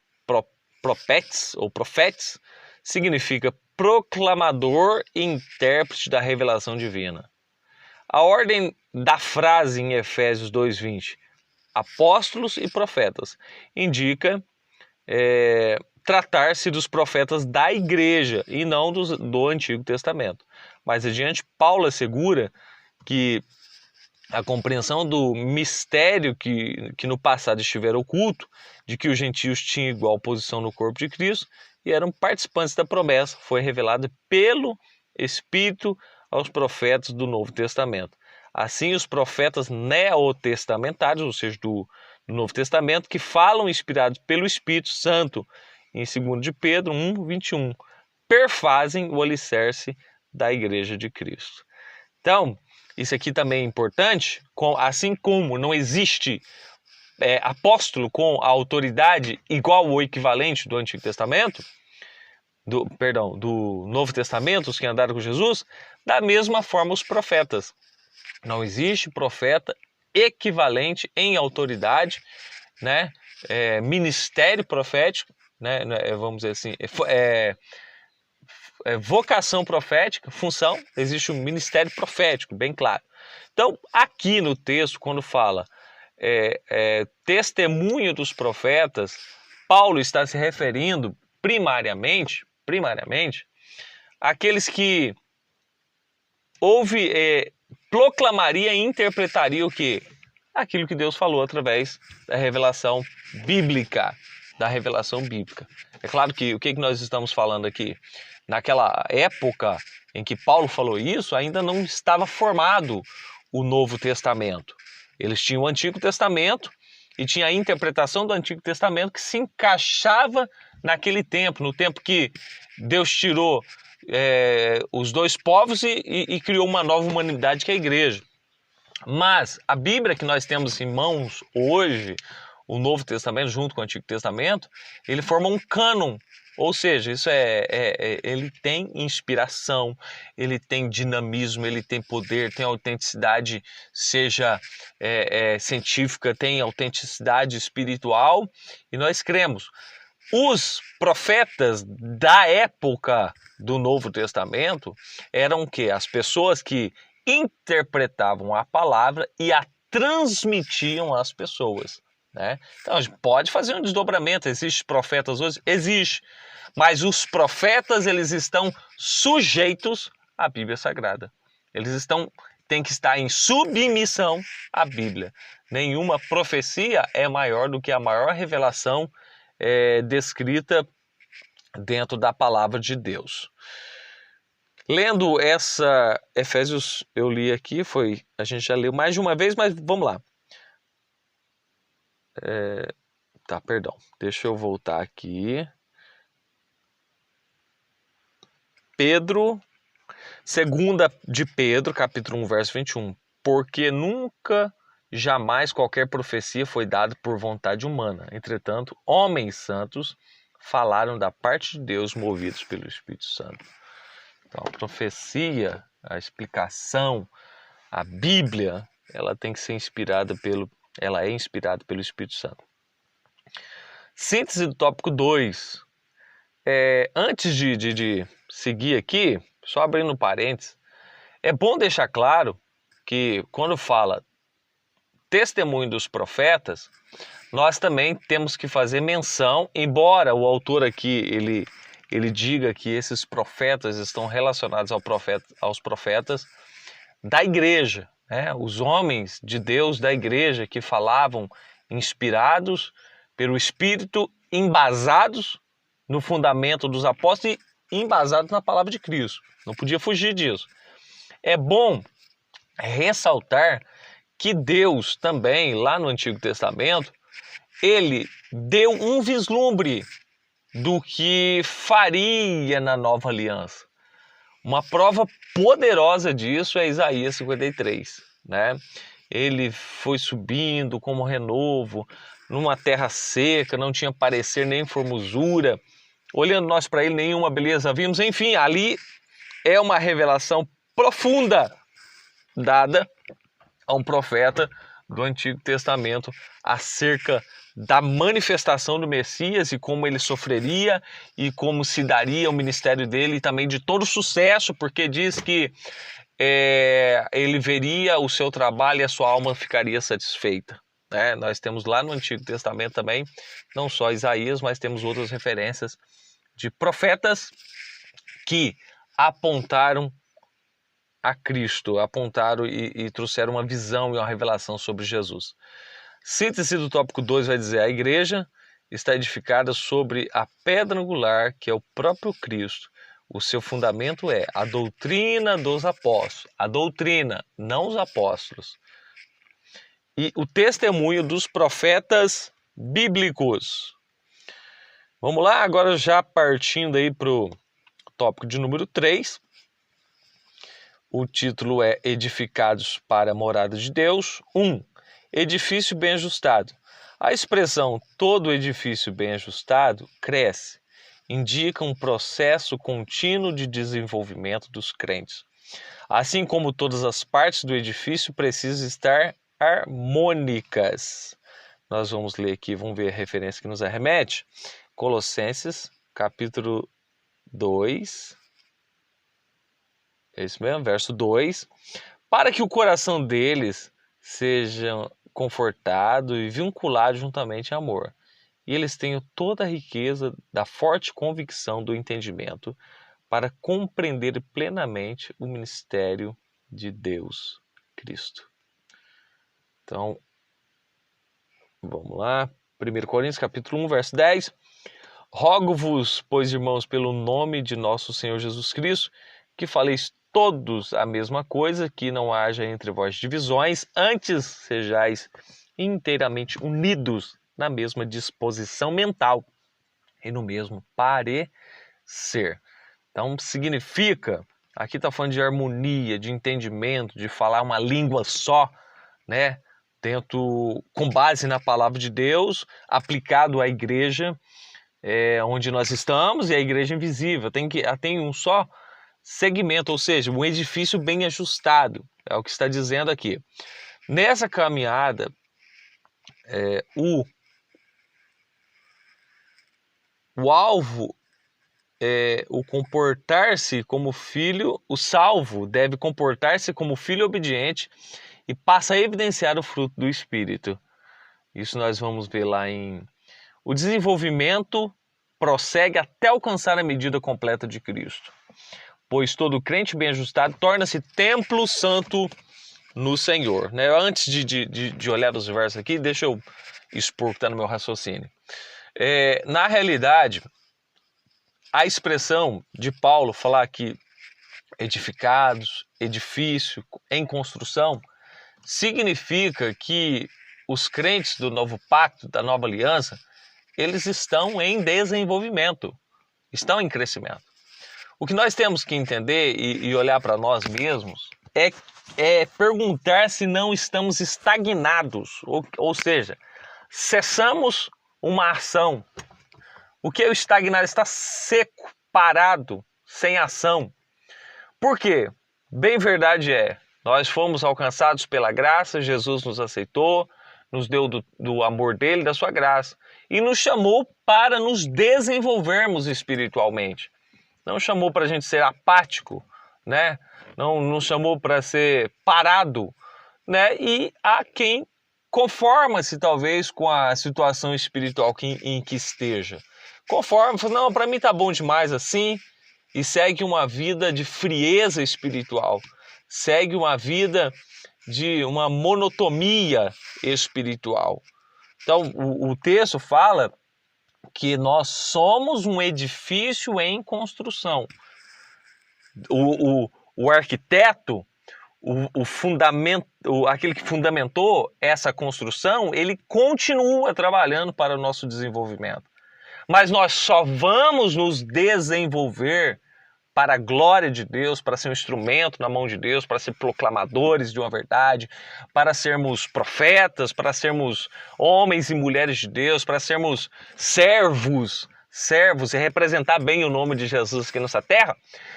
S1: profetes ou profetes significa proclamador e intérprete da revelação divina. A ordem da frase em Efésios 2:20, apóstolos e profetas, indica tratar-se dos profetas da igreja e não do Antigo Testamento. Mais adiante, Paulo assegura que a compreensão do mistério que no passado estivera oculto, de que os gentios tinham igual posição no corpo de Cristo e eram participantes da promessa, foi revelada pelo Espírito aos profetas do Novo Testamento. Assim, os profetas neotestamentários, ou seja, do Novo Testamento, que falam inspirados pelo Espírito Santo, em 2 de Pedro 1:21, perfazem o alicerce da Igreja de Cristo. Então, isso aqui também é importante, assim como não existe apóstolo com a autoridade igual ou equivalente do Antigo Testamento, do Novo Testamento, os que andaram com Jesus, da mesma forma os profetas. Não existe profeta equivalente em autoridade, né? Ministério profético, né? Vamos dizer assim, vocação profética, função, existe um ministério profético, bem claro. Então, aqui no texto, quando fala testemunho dos profetas, Paulo está se referindo primariamente, àqueles que proclamaria e interpretaria o quê? Aquilo que Deus falou através da revelação bíblica. É claro que o que nós estamos falando aqui? Naquela época em que Paulo falou isso, ainda não estava formado o Novo Testamento. Eles tinham o Antigo Testamento e tinha a interpretação do Antigo Testamento que se encaixava naquele tempo, no tempo que Deus tirou os dois povos e criou uma nova humanidade que é a igreja. Mas a Bíblia que nós temos em mãos hoje, o Novo Testamento junto com o Antigo Testamento, ele forma um cânon. Ou seja, isso ele tem inspiração, ele tem dinamismo, ele tem poder, tem autenticidade, seja científica, tem autenticidade espiritual, e nós cremos. Os profetas da época do Novo Testamento eram o quê? As pessoas que interpretavam a palavra e a transmitiam às pessoas, né? Então a gente pode fazer um desdobramento. Existem profetas hoje? Existe. Mas os profetas, eles estão sujeitos à Bíblia Sagrada. Têm que estar em submissão à Bíblia. Nenhuma profecia é maior do que a maior revelação descrita dentro da palavra de Deus. Lendo essa Efésios, eu li aqui, a gente já leu mais de uma vez, mas vamos lá. Perdão, deixa eu voltar aqui. Segunda de Pedro, capítulo 1, verso 21. Porque nunca, jamais qualquer profecia foi dada por vontade humana. Entretanto, homens santos falaram da parte de Deus, movidos pelo Espírito Santo. Então, a profecia, a explicação, a Bíblia, ela tem que ser ela é inspirada pelo Espírito Santo. Síntese do tópico 2. Antes de seguir aqui, só abrindo um parênteses, é bom deixar claro que quando fala testemunho dos profetas, nós também temos que fazer menção, embora o autor aqui ele diga que esses profetas estão relacionados aos profetas da igreja, né? Os homens de Deus da igreja que falavam inspirados pelo Espírito, embasados no fundamento dos apóstolos e embasados na palavra de Cristo. Não podia fugir disso. É bom ressaltar que Deus também, lá no Antigo Testamento, ele deu um vislumbre do que faria na nova aliança. Uma prova poderosa disso é Isaías 53, né? Ele foi subindo como renovo, numa terra seca, não tinha parecer nem formosura. Olhando nós para ele, nenhuma beleza vimos. Enfim, ali é uma revelação profunda dada a um profeta do Antigo Testamento acerca da manifestação do Messias e como ele sofreria e como se daria o ministério dele e também de todo o sucesso, porque diz que ele veria o seu trabalho e a sua alma ficaria satisfeita. Nós temos lá no Antigo Testamento também, não só Isaías, mas temos outras referências de profetas que apontaram a Cristo, apontaram e trouxeram uma visão e uma revelação sobre Jesus. Síntese do tópico 2 vai dizer: a igreja está edificada sobre a pedra angular, que é o próprio Cristo. O seu fundamento é a doutrina dos apóstolos. A doutrina, não os apóstolos. E o testemunho dos profetas bíblicos. Vamos lá, agora já partindo aí para o tópico de número 3. O título é Edificados para a Morada de Deus. 1. Edifício bem ajustado. A expressão todo edifício bem ajustado cresce. Indica um processo contínuo de desenvolvimento dos crentes. Assim como todas as partes do edifício precisam estar harmônicas. Nós vamos ler aqui, vamos ver a referência que nos arremete. Colossenses, capítulo 2. É isso mesmo, verso 2. Para que o coração deles seja confortado e vinculado juntamente em amor. E eles tenham toda a riqueza da forte convicção do entendimento para compreender plenamente o ministério de Deus, Cristo. Então, vamos lá. 1 Coríntios, capítulo 1, verso 10. Rogo-vos, pois, irmãos, pelo nome de nosso Senhor Jesus Cristo, que faleis todos a mesma coisa, que não haja entre vós divisões, antes sejais inteiramente unidos na mesma disposição mental e no mesmo parecer. Então significa, aqui está falando de harmonia, de entendimento, de falar uma língua só, né? Com base na palavra de Deus, aplicado à igreja onde nós estamos, e a igreja invisível. Tem um só segmento, ou seja, um edifício bem ajustado, é o que está dizendo aqui. Nessa caminhada, o alvo é o comportar-se como filho, o salvo deve comportar-se como filho obediente e passa a evidenciar o fruto do Espírito. Isso nós vamos ver lá em... O desenvolvimento prossegue até alcançar a medida completa de Cristo. Pois todo crente bem ajustado torna-se templo santo no Senhor. Né? Antes de olhar os versos aqui, deixa eu expor o que está no meu raciocínio. Na realidade, a expressão de Paulo falar aqui edificados, edifício, em construção, significa que os crentes do novo pacto, da nova aliança, eles estão em desenvolvimento, estão em crescimento. O que nós temos que entender e olhar para nós mesmos é perguntar se não estamos estagnados, ou seja, cessamos uma ação. O que é o estagnar? Está seco, parado, sem ação. Por quê? Bem verdade nós fomos alcançados pela graça, Jesus nos aceitou, nos deu do amor dele, da sua graça, e nos chamou para nos desenvolvermos espiritualmente. Não chamou para a gente ser apático, né? Não nos chamou para ser parado, né? E há quem conforma-se talvez com a situação espiritual em que esteja. Conforma, fala, não, para mim tá bom demais assim, e segue uma vida de frieza espiritual, segue uma vida de uma monotonia espiritual. Então, o texto fala que nós somos um edifício em construção. O arquiteto, aquele que fundamentou essa construção, ele continua trabalhando para o nosso desenvolvimento. Mas nós só vamos nos desenvolver para a glória de Deus, para ser um instrumento na mão de Deus, para ser proclamadores de uma verdade, para sermos profetas, para sermos homens e mulheres de Deus, para sermos servos e representar bem o nome de Jesus aqui nessa terra,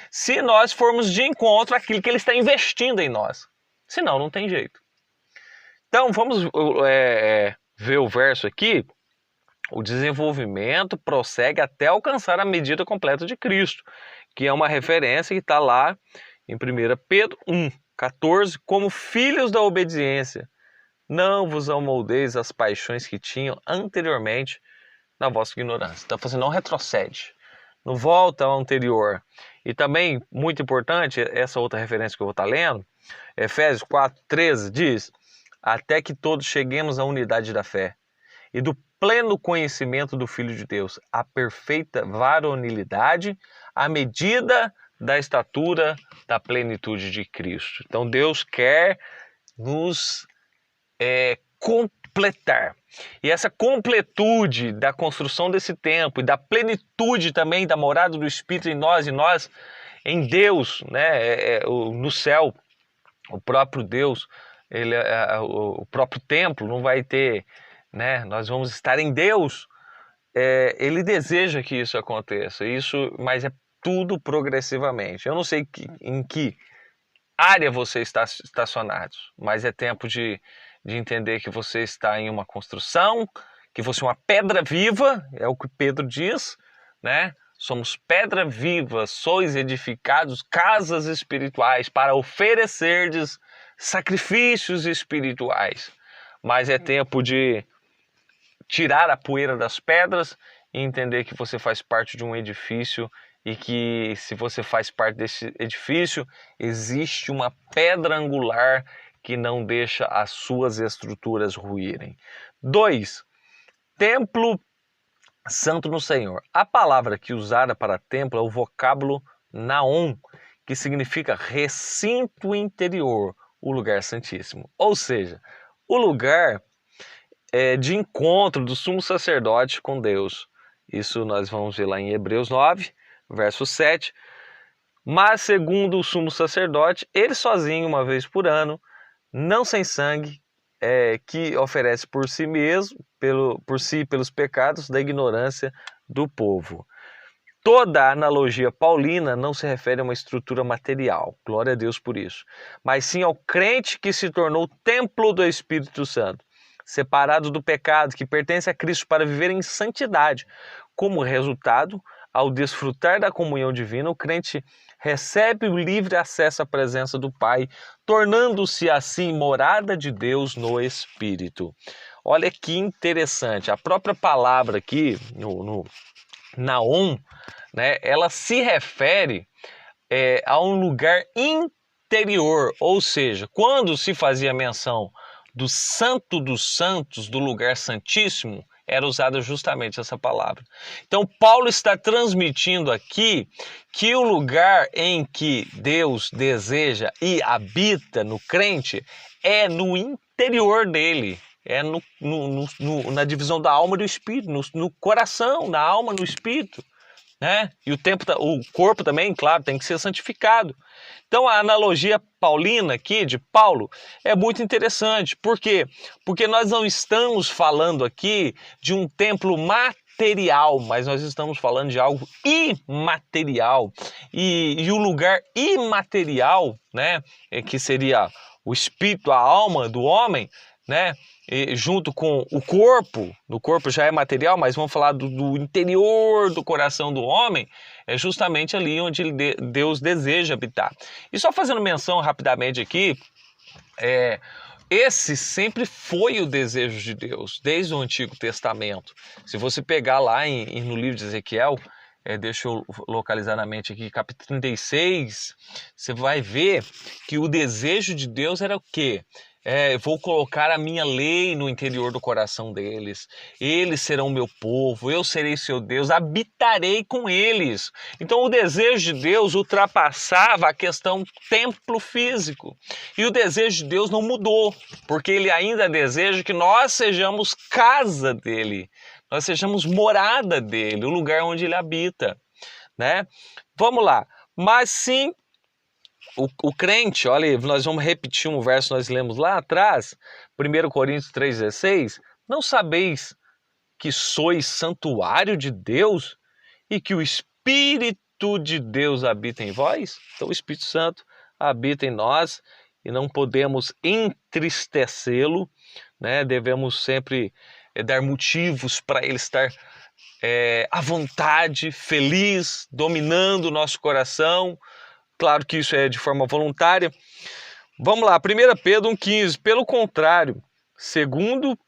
S1: se nós formos de encontro àquilo que Ele está investindo em nós. Senão, não tem jeito. Então, vamos ver o verso aqui. O desenvolvimento prossegue até alcançar a medida completa de Cristo, que é uma referência que está lá em 1 Pedro 1,14, como filhos da obediência, não vos amoldeis as paixões que tinham anteriormente na vossa ignorância. Então, você não retrocede, não volta ao anterior. E também, muito importante, essa outra referência que eu vou estar lendo, Efésios 4,13, diz, até que todos cheguemos à unidade da fé e do pleno conhecimento do Filho de Deus, a perfeita varonilidade, à medida da estatura da plenitude de Cristo. Então Deus quer nos completar. E essa completude da construção desse templo e da plenitude também da morada do Espírito em nós e nós em Deus, né? No céu, o próprio Deus, o próprio templo não vai ter... Né? Nós vamos estar em Deus, Ele deseja que isso aconteça, mas é tudo progressivamente. Eu não sei em que área você está estacionado, mas é tempo de entender que você está em uma construção, que você é uma pedra viva, é o que Pedro diz, né? Somos pedra viva, sois edificados casas espirituais para oferecerdes sacrifícios espirituais, mas é tempo de tirar a poeira das pedras e entender que você faz parte de um edifício e que se você faz parte desse edifício, existe uma pedra angular que não deixa as suas estruturas ruírem. 2. Templo santo no Senhor. A palavra que usada para templo é o vocábulo naon, que significa recinto interior, o lugar santíssimo. Ou seja, o lugar de encontro do sumo sacerdote com Deus. Isso nós vamos ver lá em Hebreus 9, verso 7. Mas segundo o sumo sacerdote, ele sozinho, uma vez por ano, não sem sangue, que oferece por si mesmo, pelos pecados da ignorância do povo. Toda a analogia paulina não se refere a uma estrutura material, glória a Deus por isso, mas sim ao crente que se tornou templo do Espírito Santo, separado do pecado, que pertence a Cristo para viver em santidade, como resultado, ao desfrutar da comunhão divina, o crente recebe o livre acesso à presença do Pai, tornando-se assim morada de Deus no Espírito. Olha que interessante, a própria palavra aqui, no Naum, né, ela se refere a um lugar interior, ou seja, quando se fazia menção do Santo dos Santos, do lugar santíssimo, era usada justamente essa palavra. Então Paulo está transmitindo aqui que o lugar em que Deus deseja e habita no crente é no interior dele, é na divisão da alma e do espírito, no coração, na alma, no espírito. Né? E o corpo também, claro, tem que ser santificado. Então a analogia paulina aqui, de Paulo, é muito interessante. Por quê? Porque nós não estamos falando aqui de um templo material, mas nós estamos falando de algo imaterial. E o lugar imaterial, né, que seria o espírito, a alma do homem, né, e junto com o corpo já é material, mas vamos falar do interior do coração do homem, é justamente ali onde Deus deseja habitar. E só fazendo menção rapidamente aqui, esse sempre foi o desejo de Deus, desde o Antigo Testamento. Se você pegar lá no livro de Ezequiel, deixa eu localizar na mente aqui, capítulo 36, você vai ver que o desejo de Deus era o quê? Vou colocar a minha lei no interior do coração deles, eles serão meu povo, eu serei seu Deus, habitarei com eles. Então o desejo de Deus ultrapassava a questão templo físico, e o desejo de Deus não mudou, porque ele ainda deseja que nós sejamos casa dele, nós sejamos morada dele, o lugar onde ele habita, né? Vamos lá, mas sim, o crente, olha, nós vamos repetir um verso que nós lemos lá atrás, 1 Coríntios 3,16, não sabeis que sois santuário de Deus e que o Espírito de Deus habita em vós? Então o Espírito Santo habita em nós e não podemos entristecê-lo, né? Devemos sempre dar motivos para ele estar à vontade, feliz, dominando o nosso coração. Claro que isso é de forma voluntária. Vamos lá, 1 Pedro 1,15. Pelo contrário, segundo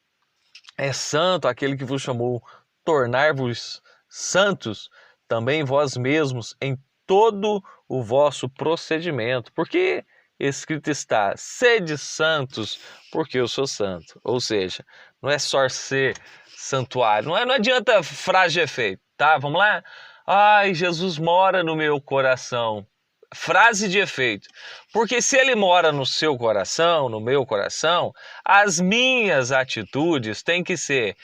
S1: é santo aquele que vos chamou, tornar-vos santos também vós mesmos em todo o vosso procedimento. Porque escrito está, sede santos, porque eu sou santo. Ou seja, não é só ser santuário, não adianta frase de efeito, tá? Vamos lá? Ai, Jesus mora no meu coração. Frase de efeito, porque se ele mora no seu coração, no meu coração, as minhas atitudes têm que ser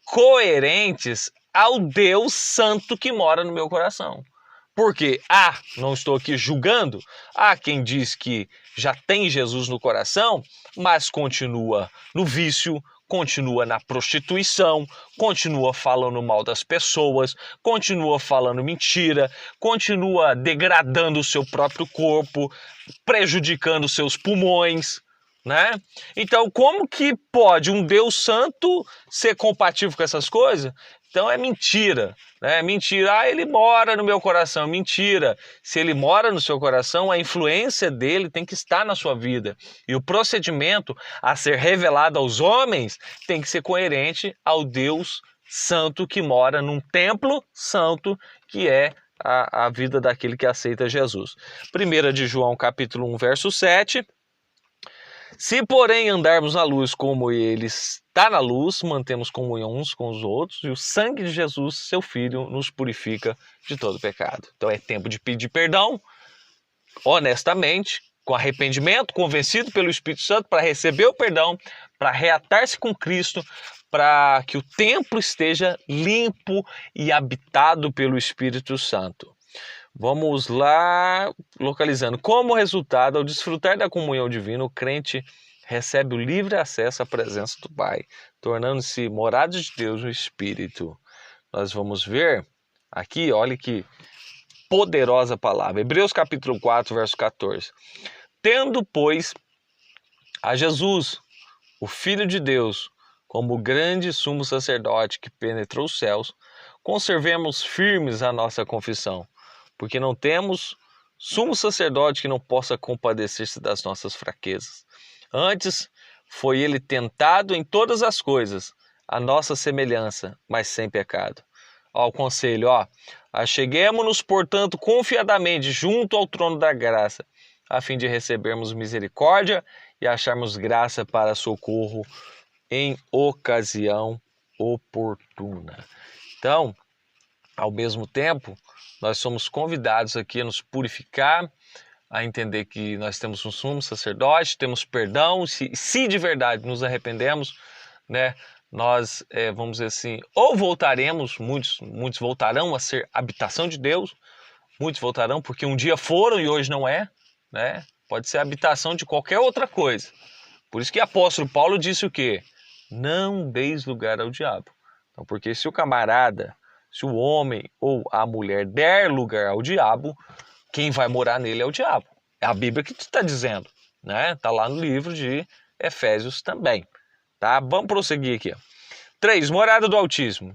S1: coerentes ao Deus Santo que mora no meu coração. Porque, não estou aqui julgando, há quem diz que já tem Jesus no coração, mas continua no vício, continua na prostituição, continua falando mal das pessoas, continua falando mentira, continua degradando o seu próprio corpo, prejudicando seus pulmões, né? Então, como que pode um Deus santo ser compatível com essas coisas? Então é mentira, né? Mentira, ele mora no meu coração, mentira. Se ele mora no seu coração, a influência dele tem que estar na sua vida. E o procedimento a ser revelado aos homens tem que ser coerente ao Deus santo que mora num templo santo, que é a vida daquele que aceita Jesus. 1 de João, capítulo 1, verso 7. Se, porém, andarmos na luz como ele está na luz, mantemos comunhão uns com os outros, e o sangue de Jesus, seu Filho, nos purifica de todo pecado. Então é tempo de pedir perdão, honestamente, com arrependimento, convencido pelo Espírito Santo, para receber o perdão, para reatar-se com Cristo, para que o templo esteja limpo e habitado pelo Espírito Santo. Vamos lá, localizando. Como resultado, ao desfrutar da comunhão divina, o crente recebe o livre acesso à presença do Pai, tornando-se morada de Deus no Espírito. Nós vamos ver aqui, olha que poderosa palavra. Hebreus capítulo 4, verso 14. Tendo, pois, a Jesus, o Filho de Deus, como grande sumo sacerdote que penetrou os céus, conservemos firmes a nossa confissão, porque não temos sumo sacerdote que não possa compadecer-se das nossas fraquezas. Antes, foi ele tentado em todas as coisas, a nossa semelhança, mas sem pecado. Ó, o conselho, ó. Acheguemo-nos, portanto, confiadamente junto ao trono da graça, a fim de recebermos misericórdia e acharmos graça para socorro em ocasião oportuna. Então, ao mesmo tempo, nós somos convidados aqui a nos purificar, a entender que nós temos um sumo sacerdote, temos perdão, se de verdade nos arrependemos, né? Nós, vamos dizer assim, ou voltaremos, muitos voltarão a ser habitação de Deus, muitos voltarão porque um dia foram e hoje não é, né? Pode ser habitação de qualquer outra coisa. Por isso que o apóstolo Paulo disse o quê? Não deis lugar ao diabo. Então, porque se o camarada, se o homem ou a mulher der lugar ao diabo, quem vai morar nele é o diabo. É a Bíblia que está dizendo, né? Está lá no livro de Efésios também. Tá? Vamos prosseguir aqui. 3. Morada do Altíssimo.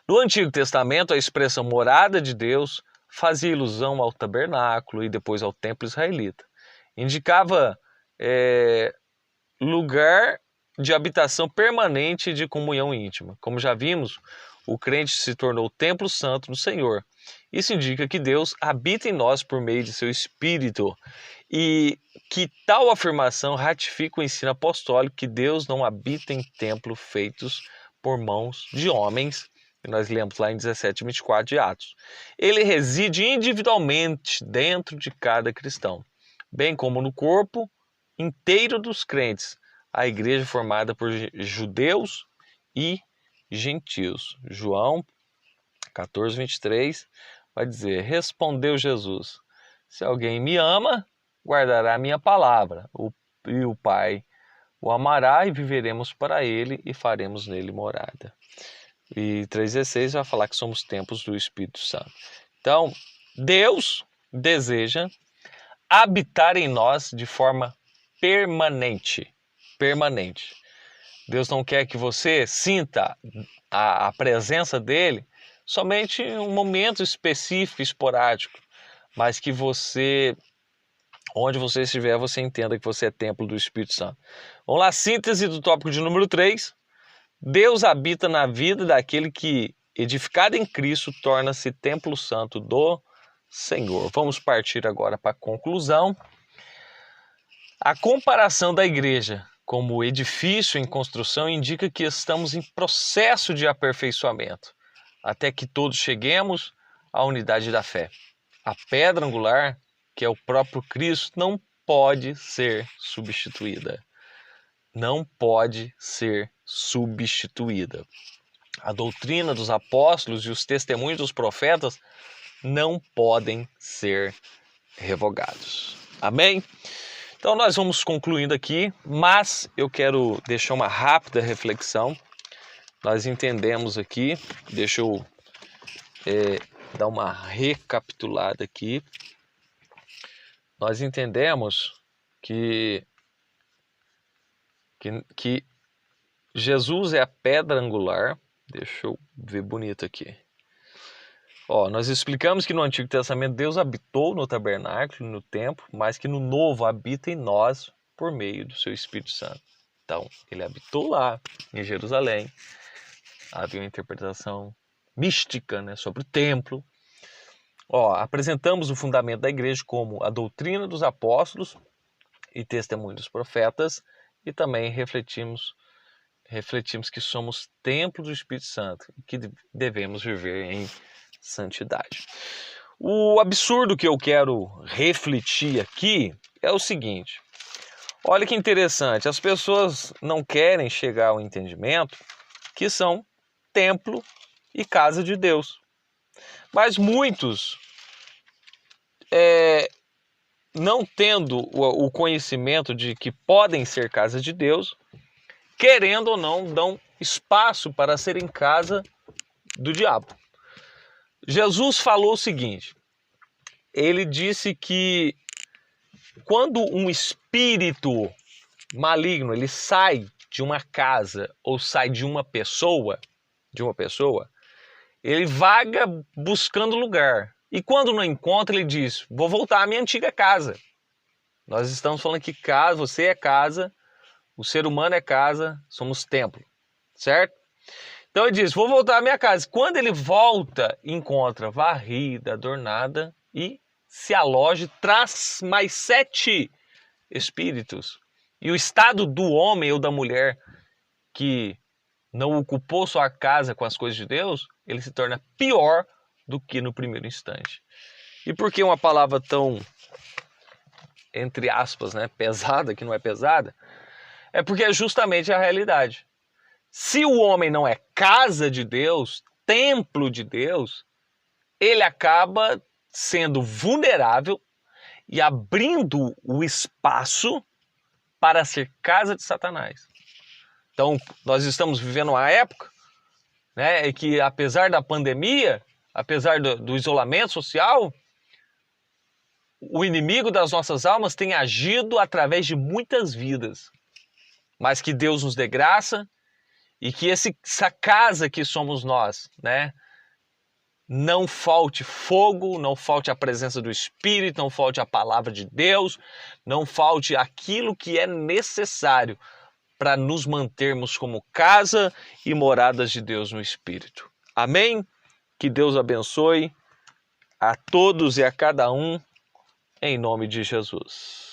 S1: No Antigo Testamento, a expressão morada de Deus fazia ilusão ao tabernáculo e depois ao templo israelita. Indicava lugar de habitação permanente e de comunhão íntima. Como já vimos, o crente se tornou o templo santo do Senhor. Isso indica que Deus habita em nós por meio de seu Espírito e que tal afirmação ratifica o ensino apostólico que Deus não habita em templos feitos por mãos de homens, que nós lemos lá em 17:24 de Atos. Ele reside individualmente dentro de cada cristão, bem como no corpo inteiro dos crentes, a igreja formada por judeus e gentios. João 14:23 vai dizer: respondeu Jesus, se alguém me ama, guardará a minha palavra, e o Pai o amará e viveremos para ele e faremos nele morada. E 3:16 vai falar que somos templos do Espírito Santo. Então, Deus deseja habitar em nós de forma permanente. Permanente. Deus não quer que você sinta a presença dele somente em um momento específico, esporádico, mas que você, onde você estiver, você entenda que você é templo do Espírito Santo. Vamos lá, síntese do tópico de número 3. Deus habita na vida daquele que, edificado em Cristo, torna-se templo santo do Senhor. Vamos partir agora para a conclusão. A comparação da igreja como edifício em construção indica que estamos em processo de aperfeiçoamento, até que todos cheguemos à unidade da fé. A pedra angular, que é o próprio Cristo, não pode ser substituída. Não pode ser substituída. A doutrina dos apóstolos e os testemunhos dos profetas não podem ser revogados. Amém? Então nós vamos concluindo aqui, mas eu quero deixar uma rápida reflexão. Nós entendemos aqui, deixa eu dar uma recapitulada aqui. Nós entendemos que Jesus é a pedra angular. Deixa eu ver bonito aqui. Ó, nós explicamos que no Antigo Testamento Deus habitou no tabernáculo, no templo, mas que no Novo habita em nós por meio do seu Espírito Santo. Então, ele habitou lá em Jerusalém. Havia uma interpretação mística, né, sobre o templo. Ó, apresentamos o fundamento da igreja como a doutrina dos apóstolos e testemunho dos profetas, e também refletimos que somos templo do Espírito Santo e que devemos viver em santidade. O absurdo que eu quero refletir aqui é o seguinte: olha que interessante, as pessoas não querem chegar ao entendimento que são templo e casa de Deus, mas muitos, não tendo o conhecimento de que podem ser casa de Deus, querendo ou não, dão espaço para serem casa do diabo. Jesus falou o seguinte, ele disse que quando um espírito maligno ele sai de uma casa ou sai de uma pessoa, Ele vaga buscando lugar. E quando não encontra, ele diz, vou voltar à minha antiga casa. Nós estamos falando que casa, você é casa, o ser humano é casa, somos templo, certo? Então ele diz, vou voltar à minha casa. Quando ele volta, encontra varrida, adornada e se aloja, traz mais 7 espíritos. E o estado do homem ou da mulher que não ocupou sua casa com as coisas de Deus, ele se torna pior do que no primeiro instante. E por que uma palavra tão, entre aspas, né, pesada, que não é pesada? É porque é justamente a realidade. Se o homem não é casa de Deus, templo de Deus, ele acaba sendo vulnerável e abrindo o espaço para ser casa de Satanás. Então, nós estamos vivendo uma época, né, em que apesar da pandemia, apesar do isolamento social, o inimigo das nossas almas tem agido através de muitas vidas. Mas que Deus nos dê graça e que essa casa que somos nós, né, não falte fogo, não falte a presença do Espírito, não falte a palavra de Deus, não falte aquilo que é necessário para nos mantermos como casa e moradas de Deus no Espírito. Amém? Que Deus abençoe a todos e a cada um, em nome de Jesus.